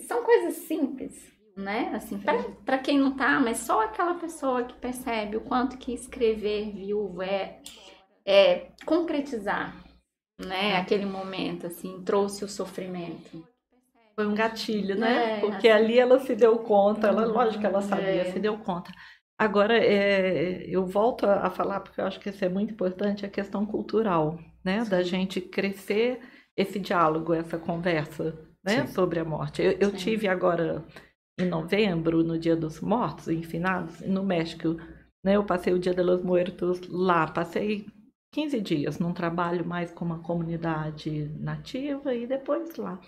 São coisas simples, né? Assim, para quem não tá, mas só aquela pessoa que percebe o quanto que escrever viúva é concretizar, né? Aquele momento, assim, trouxe o sofrimento. Foi um gatilho, né? É, Porque assim. ali ela se deu conta, lógico que ela sabia, se deu conta. Agora, eu volto a falar, porque eu acho que isso é muito importante, a questão cultural, né? Da gente crescer esse diálogo, essa conversa, né? Sim. Sobre a morte. Eu tive agora, em novembro, no Dia dos Mortos, em Finados, no México, né? Eu passei o Dia de los Muertos lá, passei 15 dias num trabalho mais com uma comunidade nativa e depois lá.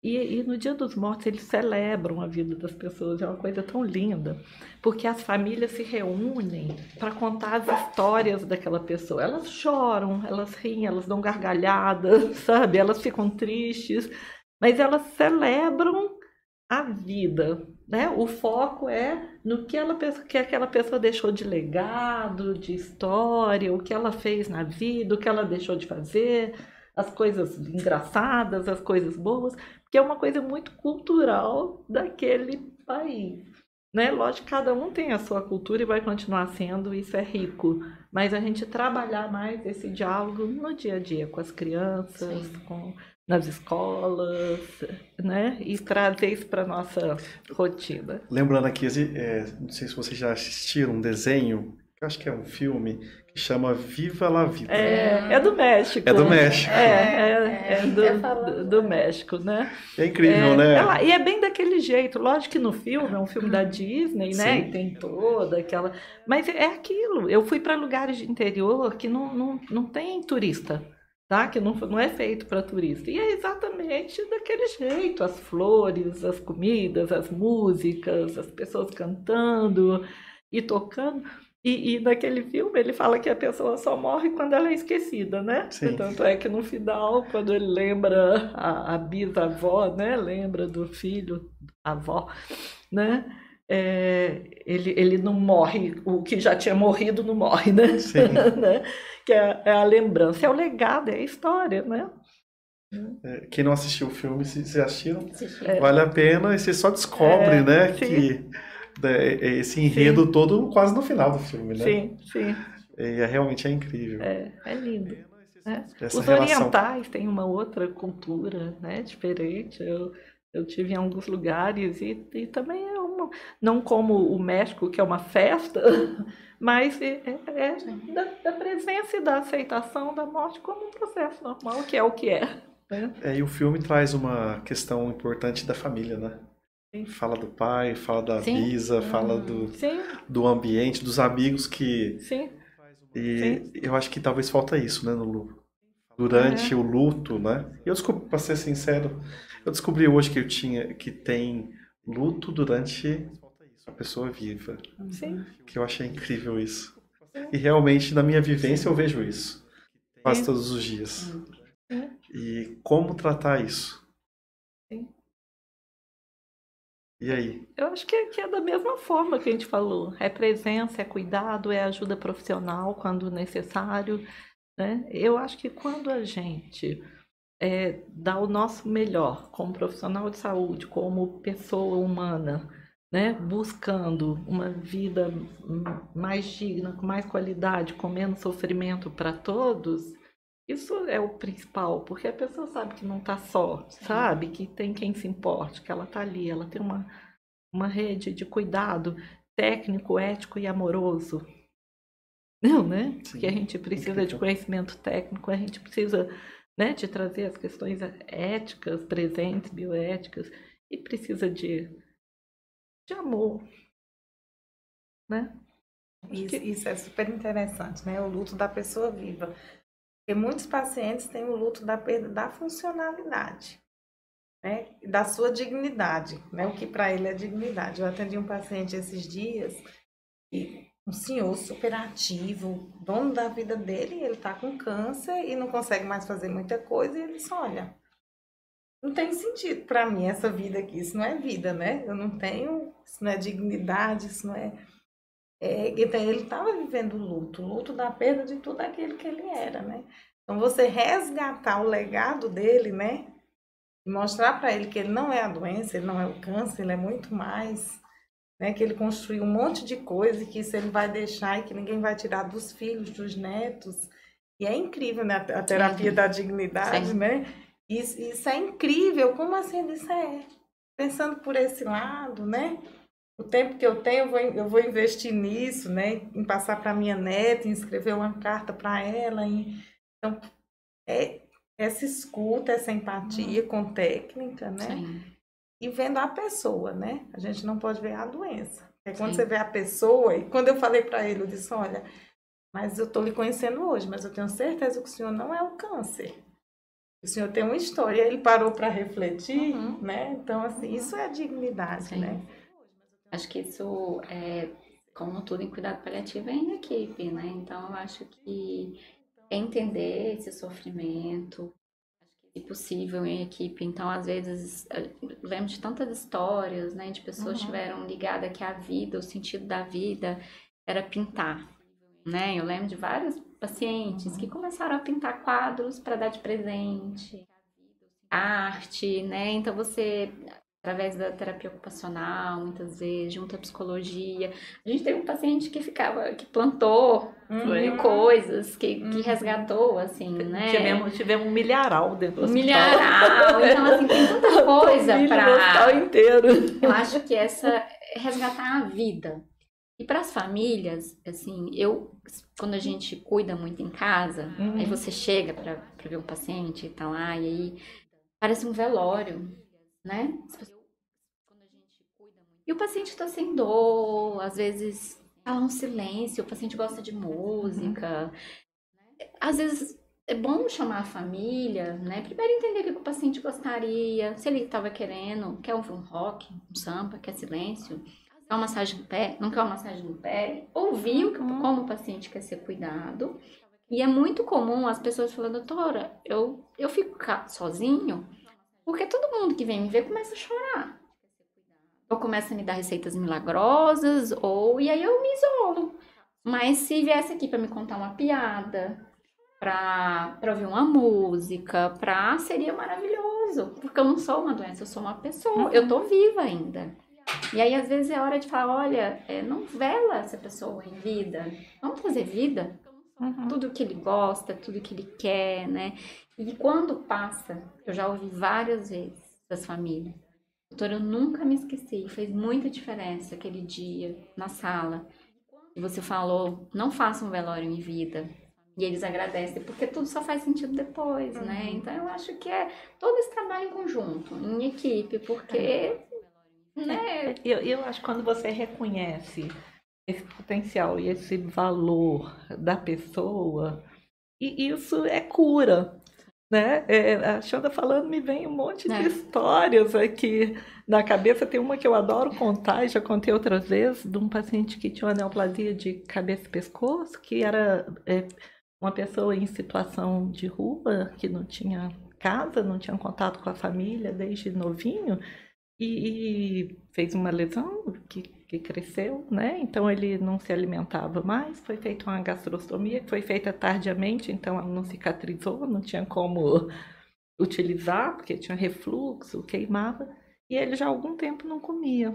E no Dia dos Mortos eles celebram a vida das pessoas, é uma coisa tão linda, porque as famílias se reúnem para contar as histórias daquela pessoa. Elas choram, elas riem, elas dão gargalhadas, sabe? Elas ficam tristes, mas elas celebram a vida, né? O foco é no que aquela pessoa deixou de legado, de história, o que ela fez na vida, o que ela deixou de fazer, as coisas engraçadas, as coisas boas, porque é uma coisa muito cultural daquele país, né? Lógico que cada um tem a sua cultura e vai continuar sendo, isso é rico, mas a gente trabalhar mais esse diálogo no dia a dia com as crianças, nas escolas, né? E trazer isso para nossa rotina. Lembrando aqui, não sei se vocês já assistiram um desenho, que eu acho que é um filme, que chama Viva la Vida. É do México. É do México. Do México, né? É incrível, né? E é bem daquele jeito. Lógico que no filme, é um filme da Disney, né? Sim. E tem toda aquela... Mas é aquilo. Eu fui para lugares de interior que não tem turista, tá? Que não é feito para turista. E é exatamente daquele jeito. As flores, as comidas, as músicas, as pessoas cantando e tocando... E naquele filme ele fala que a pessoa só morre quando ela é esquecida, né? Sim. Tanto é que no final, quando ele lembra a bisavó, né? Lembra do filho, avó, né? Ele não morre, o que já tinha morrido não morre, né? Sim. Né? Que é a lembrança, é o legado, é a história, né? Quem não assistiu o filme, se vocês assistiram, Assisti. vale a pena e você só descobre, né? sim. Que esse enredo todo quase no final do filme, né? Sim. E realmente é incrível. É lindo. Né? Essa Os relação. orientais têm uma outra cultura, né, diferente. Eu tive em alguns lugares e também não como o México, que é uma festa, mas da presença e da aceitação da morte como um processo normal, que é o que é. Né? E o filme traz uma questão importante da família, né? Sim. Fala do pai, fala da Sim. bisa, fala Sim, do ambiente, dos amigos que... sim. E eu acho que talvez falta isso, né, no luto. Durante o luto, né? Eu descobri, pra ser sincero, eu descobri hoje que tem luto durante a pessoa viva. Sim. Que eu achei incrível isso. E realmente, na minha vivência, eu vejo isso. Quase todos os dias. E como tratar isso? Sim. E aí? Eu acho que é da mesma forma que a gente falou. É presença, é cuidado, é ajuda profissional quando necessário. Né? Eu acho que quando a gente dá o nosso melhor como profissional de saúde, como pessoa humana, né? Buscando uma vida mais digna, com mais qualidade, com menos sofrimento para todos, isso é o principal, porque a pessoa sabe que não está só, sabe? Que tem quem se importe, que ela está ali, ela tem uma rede de cuidado técnico, ético e amoroso. Não, né? Sim, porque a gente precisa incrível. de conhecimento técnico, a gente precisa, né, de trazer as questões éticas presentes, bioéticas, e precisa de amor, né? Isso é super interessante, né? O luto da pessoa viva. Porque muitos pacientes têm o luto da perda da funcionalidade, né? Da sua dignidade, né? O que para ele é dignidade. Eu atendi um paciente esses dias, e um senhor super ativo, dono da vida dele, ele está com câncer e não consegue mais fazer muita coisa, e ele disse, olha, não tem sentido para mim essa vida aqui. Isso não é vida, né? Eu não tenho, isso não é dignidade, isso não é. Então, ele estava vivendo o luto da perda de tudo aquilo que ele era, né? Então, você resgatar o legado dele, né? E mostrar para ele que ele não é a doença, ele não é o câncer, ele é muito mais, né? Que ele construiu um monte de coisa e que isso ele vai deixar e que ninguém vai tirar dos filhos, dos netos. E é incrível, né? A terapia da dignidade, né? Isso é incrível. Como assim? Isso é pensando por esse lado, né? O tempo que eu tenho, eu vou investir nisso, né? Em passar para minha neta, em escrever uma carta para ela. Então, essa escuta, essa empatia com técnica, né? Sim. E vendo a pessoa, né? A gente não pode ver a doença. É quando você vê a pessoa, e quando eu falei para ele, eu disse, olha, mas eu estou lhe conhecendo hoje, mas eu tenho certeza que o senhor não é o câncer. O senhor tem uma história. Ele parou para refletir, né? Então, assim, isso é dignidade, né? Acho que isso, como tudo em cuidado paliativo, é em equipe, né? Então, eu acho que entender esse sofrimento, se possível, em equipe. Então, às vezes, eu lembro de tantas histórias, né? De pessoas que estiveram ligadas que a vida, o sentido da vida era pintar, né? Eu lembro de vários pacientes que começaram a pintar quadros para dar de presente, arte, né? Então, você... através da terapia ocupacional, muitas vezes, junto à psicologia. A gente teve um paciente que plantou mil coisas, que resgatou, assim, né? Tivemos um milharal dentro do hospital. Milharal, então, assim, tem tanta coisa para... o hospital inteiro. Eu acho que resgatar a vida. E para as famílias, assim, quando a gente cuida muito em casa, aí você chega para ver um paciente e tá lá, e aí parece um velório, né? E o paciente está sem dor, às vezes há um silêncio, o paciente gosta de música. Às vezes é bom chamar a família, né? Primeiro entender o que o paciente gostaria, se ele estava querendo, quer ouvir um rock, um samba, quer silêncio, quer uma massagem no pé, não quer uma massagem no pé, ouvir como o paciente quer ser cuidado. E é muito comum as pessoas falarem, doutora, eu fico sozinho, porque todo mundo que vem me ver começa a chorar. Ou começa a me dar receitas milagrosas, e aí eu me isolo. Mas se viesse aqui para me contar uma piada, para ouvir uma música, seria maravilhoso. Porque eu não sou uma doença, eu sou uma pessoa, eu tô viva ainda. E aí, às vezes, é hora de falar, olha, não vela essa pessoa em vida, vamos trazer vida. Tudo que ele gosta, tudo que ele quer, né? E quando passa, eu já ouvi várias vezes das famílias, doutora, eu nunca me esqueci, fez muita diferença aquele dia na sala. E você falou, não faça um velório em vida. E eles agradecem, porque tudo só faz sentido depois, né? Então, eu acho que é todo esse trabalho em conjunto, em equipe, porque... né? Eu acho que quando você reconhece esse potencial e esse valor da pessoa, e isso é cura. Né? A Xanda falando, me vem um monte de histórias aqui na cabeça. Tem uma que eu adoro contar, e já contei outras vezes, de um paciente que tinha uma neoplasia de cabeça e pescoço, que era uma pessoa em situação de rua, que não tinha casa, não tinha contato com a família desde novinho, e fez uma lesão que cresceu, né? Então ele não se alimentava mais, foi feita uma gastrostomia, que foi feita tardiamente, então ela não cicatrizou, não tinha como utilizar, porque tinha refluxo, queimava, e ele já há algum tempo não comia.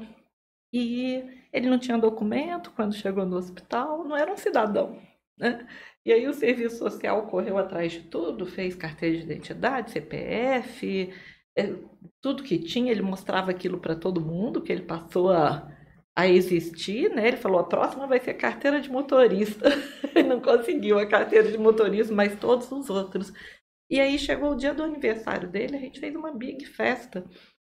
E ele não tinha documento quando chegou no hospital, não era um cidadão, né? E aí o serviço social correu atrás de tudo, fez carteira de identidade, CPF, tudo que tinha, ele mostrava aquilo para todo mundo, que ele passou a existir, né? Ele falou, a próxima vai ser carteira de motorista. Ele não conseguiu a carteira de motorista, mas todos os outros. E aí chegou o dia do aniversário dele, a gente fez uma big festa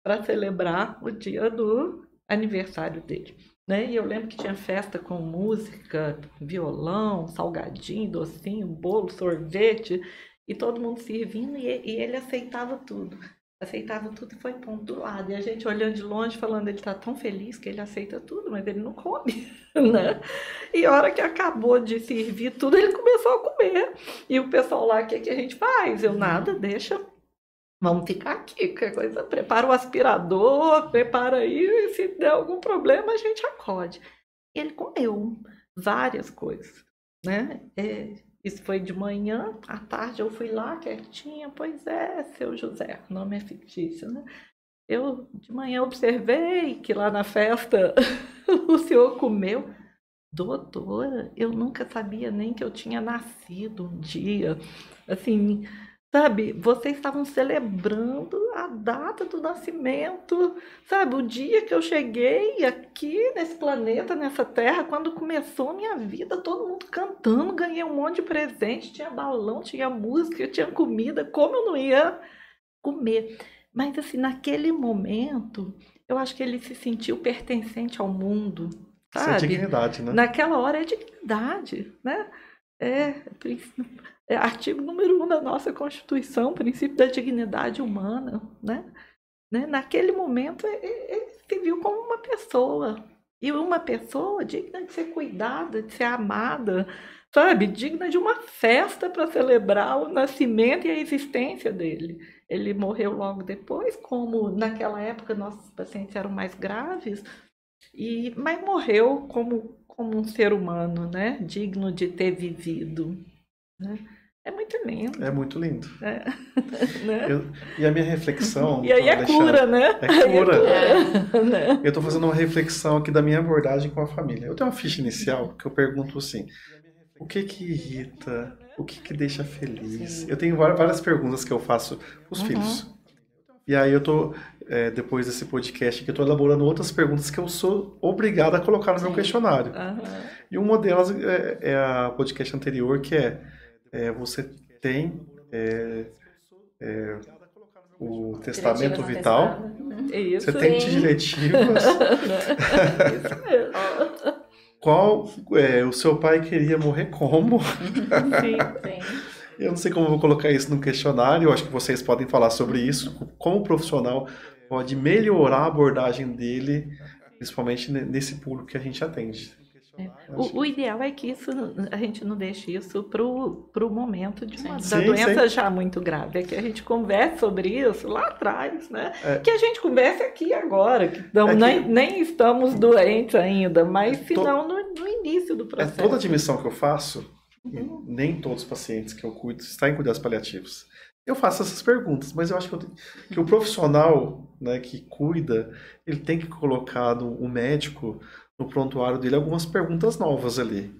para celebrar o dia do aniversário dele, né? E eu lembro que tinha festa com música, violão, salgadinho, docinho, bolo, sorvete, e todo mundo servindo, e ele aceitava tudo e foi pondo do lado. E a gente olhando de longe, falando, ele tá tão feliz que ele aceita tudo, mas ele não come, né? E a hora que acabou de servir tudo, ele começou a comer. E o pessoal lá, o que a gente faz? Eu nada, deixa Vamos ficar aqui, qualquer coisa, prepara o aspirador, prepara aí, e se der algum problema a gente acode. E ele comeu várias coisas, né? Isso foi de manhã, à tarde eu fui lá quietinha, pois é, seu José, o nome é fictício, né? Eu de manhã observei que lá na festa o senhor comeu. Doutora, eu nunca sabia nem que eu tinha nascido um dia. Assim, sabe, vocês estavam celebrando a data do nascimento, sabe, o dia que eu cheguei aqui nesse planeta, nessa terra, quando começou a minha vida, todo mundo cantando, ganhei um monte de presente, tinha balão, tinha música, tinha comida, como eu não ia comer? Mas, assim, naquele momento, eu acho que ele se sentiu pertencente ao mundo, Isso é sabe? dignidade, né? Naquela hora é dignidade, né? Artigo número 1 da nossa Constituição, princípio da dignidade humana, né? Naquele momento, ele se viu como uma pessoa. E uma pessoa digna de ser cuidada, de ser amada, sabe? Digna de uma festa para celebrar o nascimento e a existência dele. Ele morreu logo depois, como naquela época nossos pacientes eram mais graves, mas morreu como um ser humano, né? Digno de ter vivido, né? É muito lindo. É muito lindo. Né? E a minha reflexão... E aí é cura, né? É cura. Né? Eu estou fazendo uma reflexão aqui da minha abordagem com a família. Eu tenho uma ficha inicial que eu pergunto assim, o que irrita? O que deixa feliz? Eu tenho várias perguntas que eu faço para os filhos. E aí eu estou, depois desse podcast, que eu estou elaborando outras perguntas que eu sou obrigado a colocar no meu questionário. E uma delas é a podcast anterior, que você tem o testamento vital, Isso. você tem diretivas. Isso mesmo. Qual o seu pai queria morrer como? Sim. Eu não sei como eu vou colocar isso no questionário, eu acho que vocês podem falar sobre isso, como o profissional pode melhorar a abordagem dele, principalmente nesse público que a gente atende. O ideal é que a gente não deixe isso para o momento da doença já muito grave, é que a gente converse sobre isso lá atrás, né? Que a gente converse aqui agora, que nem estamos doentes ainda, mas se não no início do processo. Toda a admissão que eu faço, nem todos os pacientes que eu cuido estão em cuidados paliativos. Eu faço essas perguntas, mas eu acho que o profissional, né, que cuida, ele tem que colocar o médico no prontuário dele algumas perguntas novas ali,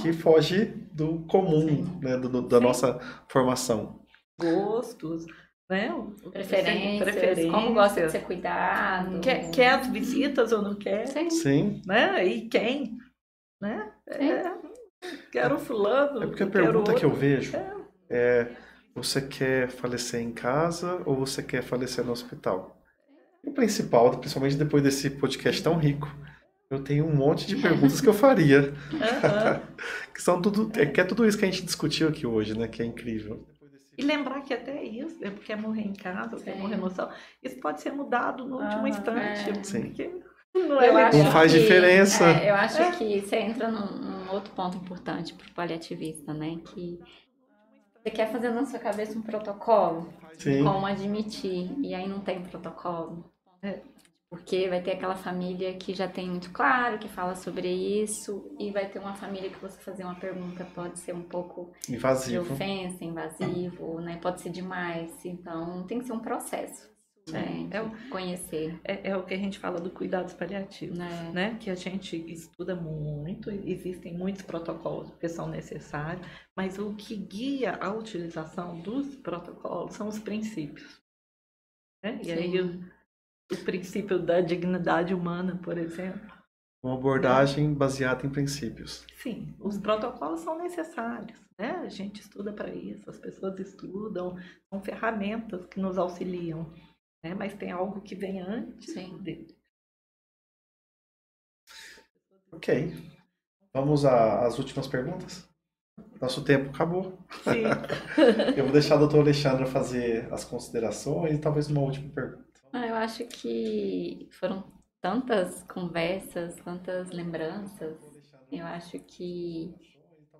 que foge do comum, né, da nossa formação. Gostos, né? Preferências, como gosta de ser cuidado. Quer as visitas ou não quer? Sim. Né? E quem? Né? Quero fulano. Porque a pergunta que eu vejo você quer falecer em casa ou você quer falecer no hospital? E o principal, principalmente depois desse podcast tão rico, eu tenho um monte de perguntas que eu faria. Que são tudo isso que a gente discutiu aqui hoje, né? Que é incrível. E lembrar que até isso, quer morrer em casa, quer morrer no hospital, isso pode ser mudado no último instante. Sim. Não faz diferença. Eu acho que você entra num outro ponto importante para o paliativista, né? Que você quer fazer na sua cabeça um protocolo de como admitir, e aí não tem protocolo. Porque vai ter aquela família que já tem muito claro, que fala sobre isso, e vai ter uma família que você fazer uma pergunta pode ser um pouco invasivo, de ofensa, invasivo, né? Pode ser demais. Então, tem que ser um processo. Conhecer. É o que a gente fala do cuidados paliativos, né? Que a gente estuda muito, existem muitos protocolos que são necessários, mas o que guia a utilização dos protocolos são os princípios. Né? E aí o princípio da dignidade humana, por exemplo. Uma abordagem baseada em princípios. Sim, os protocolos são necessários, né? A gente estuda para isso, as pessoas estudam, são ferramentas que nos auxiliam. Mas tem algo que vem antes dele. Ok. Vamos às últimas perguntas? Nosso tempo acabou. Sim. Eu vou deixar a doutora Alexandra fazer as considerações e talvez uma última pergunta. Eu acho que foram tantas conversas, tantas lembranças. Eu acho que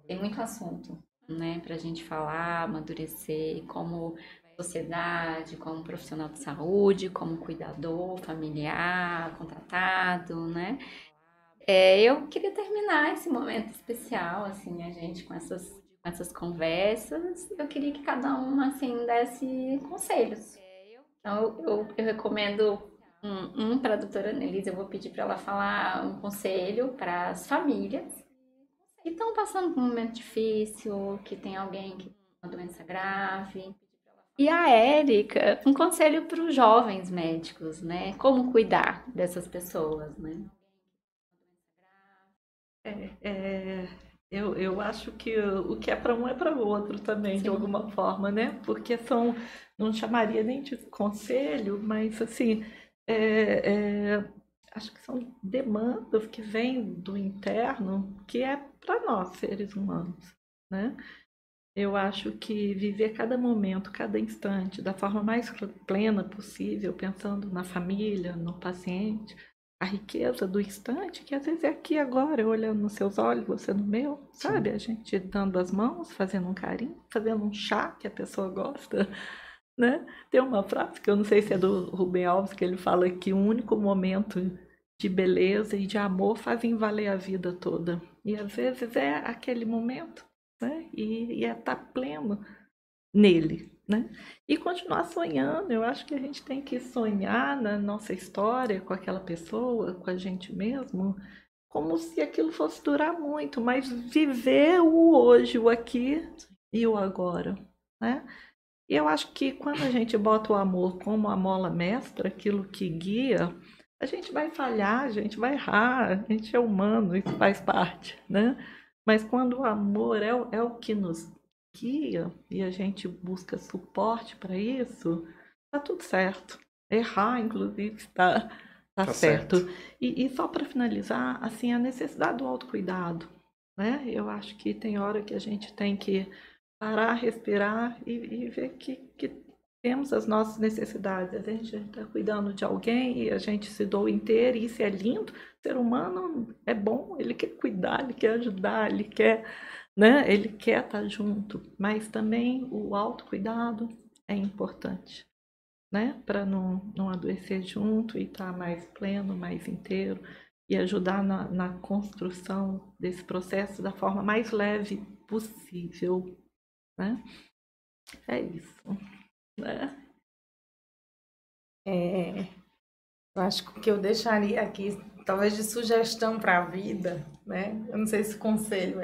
tem muito assunto, né, pra gente falar, amadurecer, como sociedade, como profissional de saúde, como cuidador familiar, contratado, né? Eu queria terminar esse momento especial, assim, a gente com essas conversas. Eu queria que cada um, assim, desse conselhos. Então, eu recomendo para a doutora Annelise. Eu vou pedir para ela falar um conselho para as famílias que estão passando por um momento difícil, que tem alguém que tem uma doença grave. E a Érica, um conselho para os jovens médicos, né? Como cuidar dessas pessoas, né? Eu acho que o que é para um é para o outro também, de Sim. alguma forma, né? Porque não chamaria nem de conselho, mas assim, acho que são demandas que vêm do interno, que é para nós, seres humanos, né? Eu acho que viver cada momento, cada instante, da forma mais plena possível, pensando na família, no paciente, a riqueza do instante, que às vezes é aqui agora, eu olhando nos seus olhos, você no meu, sabe? A gente dando as mãos, fazendo um carinho, fazendo um chá que a pessoa gosta, né? Tem uma frase que eu não sei se é do Rubem Alves, que ele fala que o único momento de beleza e de amor fazem valer a vida toda. E às vezes é aquele momento, né? E é estar pleno nele, né? E continuar sonhando. Eu acho que a gente tem que sonhar na nossa história com aquela pessoa, com a gente mesmo, como se aquilo fosse durar muito, mas viver o hoje, o aqui e o agora, né? E eu acho que quando a gente bota o amor como a mola mestra, aquilo que guia, a gente vai falhar, a gente vai errar, a gente é humano, isso faz parte, né? Mas quando o amor é o que nos guia e a gente busca suporte para isso, tá tudo certo. Errar, inclusive, está Tá certo. certo. E só para finalizar, assim, a necessidade do autocuidado, né? Eu acho que tem hora que a gente tem que parar, respirar e ver que temos as nossas necessidades. A gente está cuidando de alguém e a gente se doa inteiro, e isso é lindo. O ser humano é bom, ele quer cuidar, ele quer ajudar, ele quer, né? Ele quer estar junto. Mas também o autocuidado é importante, né? Para não adoecer junto e estar mais pleno, mais inteiro e ajudar na construção desse processo da forma mais leve possível, né? É isso, né? Eu acho que o que eu deixaria aqui, talvez de sugestão para a vida, né? Eu não sei se conselho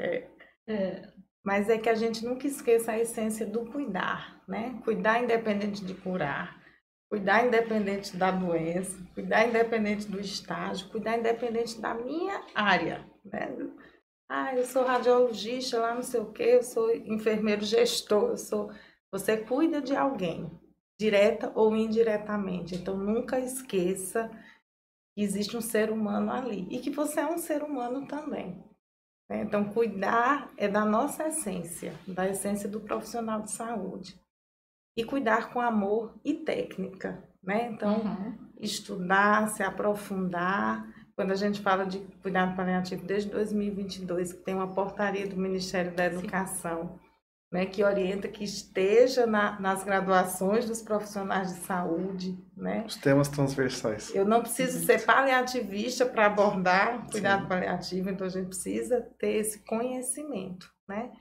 mas é que a gente nunca esqueça a essência do cuidar, né? Cuidar independente de curar, cuidar independente da doença, cuidar independente do estágio, cuidar independente da minha área, né? Eu sou radiologista lá, não sei o quê, eu sou enfermeiro gestor, Você cuida de alguém, direta ou indiretamente. Então, nunca esqueça que existe um ser humano ali e que você é um ser humano também, né? Então, cuidar é da nossa essência, da essência do profissional de saúde. E cuidar com amor e técnica, né? Então, estudar, se aprofundar. Quando a gente fala de cuidado paliativo desde 2022, que tem uma portaria do Ministério da Educação, né, que orienta que esteja nas graduações dos profissionais de saúde, né? Os temas transversais. Eu não preciso ser paliativista para abordar cuidado paliativo, então a gente precisa ter esse conhecimento, né?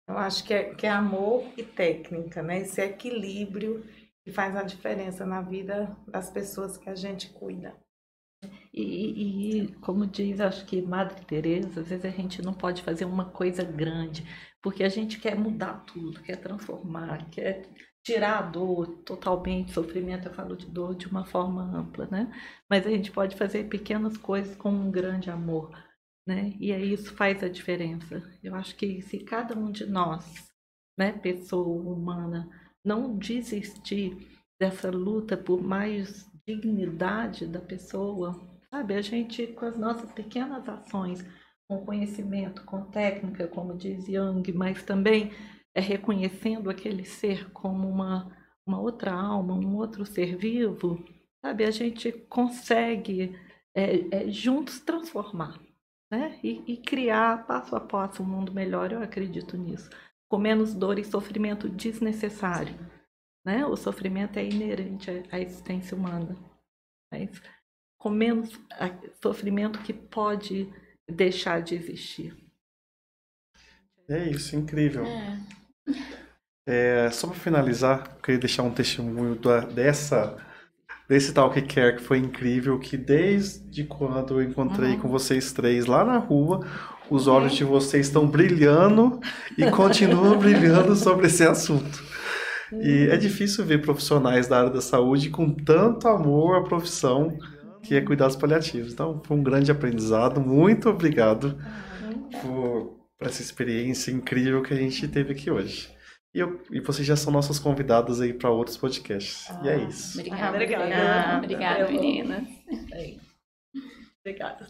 Eu acho que é amor e técnica, né? Esse equilíbrio que faz a diferença na vida das pessoas que a gente cuida. E como diz, acho que Madre Teresa, às vezes a gente não pode fazer uma coisa grande, porque a gente quer mudar tudo, quer transformar, quer tirar a dor totalmente, sofrimento, eu falo de dor de uma forma ampla, né? Mas a gente pode fazer pequenas coisas com um grande amor, né? E aí isso faz a diferença. Eu acho que se cada um de nós, né, pessoa humana, não desistir dessa luta por mais dignidade da pessoa, sabe? A gente, com as nossas pequenas ações, com conhecimento, com técnica, como diz Jung, mas também reconhecendo aquele ser como uma outra alma, um outro ser vivo, sabe? A gente consegue juntos transformar, né? E criar passo a passo um mundo melhor, eu acredito nisso, com menos dor e sofrimento desnecessário, né? O sofrimento é inerente à existência humana. Mas com menos sofrimento que pode deixar de existir. É isso, incrível. Só para finalizar, eu queria deixar um testemunho desse Talk Care que foi incrível, que desde quando eu encontrei com vocês três lá na rua, os olhos de vocês estão brilhando e continuam brilhando sobre esse assunto. E é difícil ver profissionais da área da saúde com tanto amor à profissão que é cuidados paliativos. Então, foi um grande aprendizado. Muito obrigado por essa experiência incrível que a gente teve aqui hoje. E vocês já são nossas convidadas aí para outros podcasts. E é isso. Obrigada, meninas. Obrigada.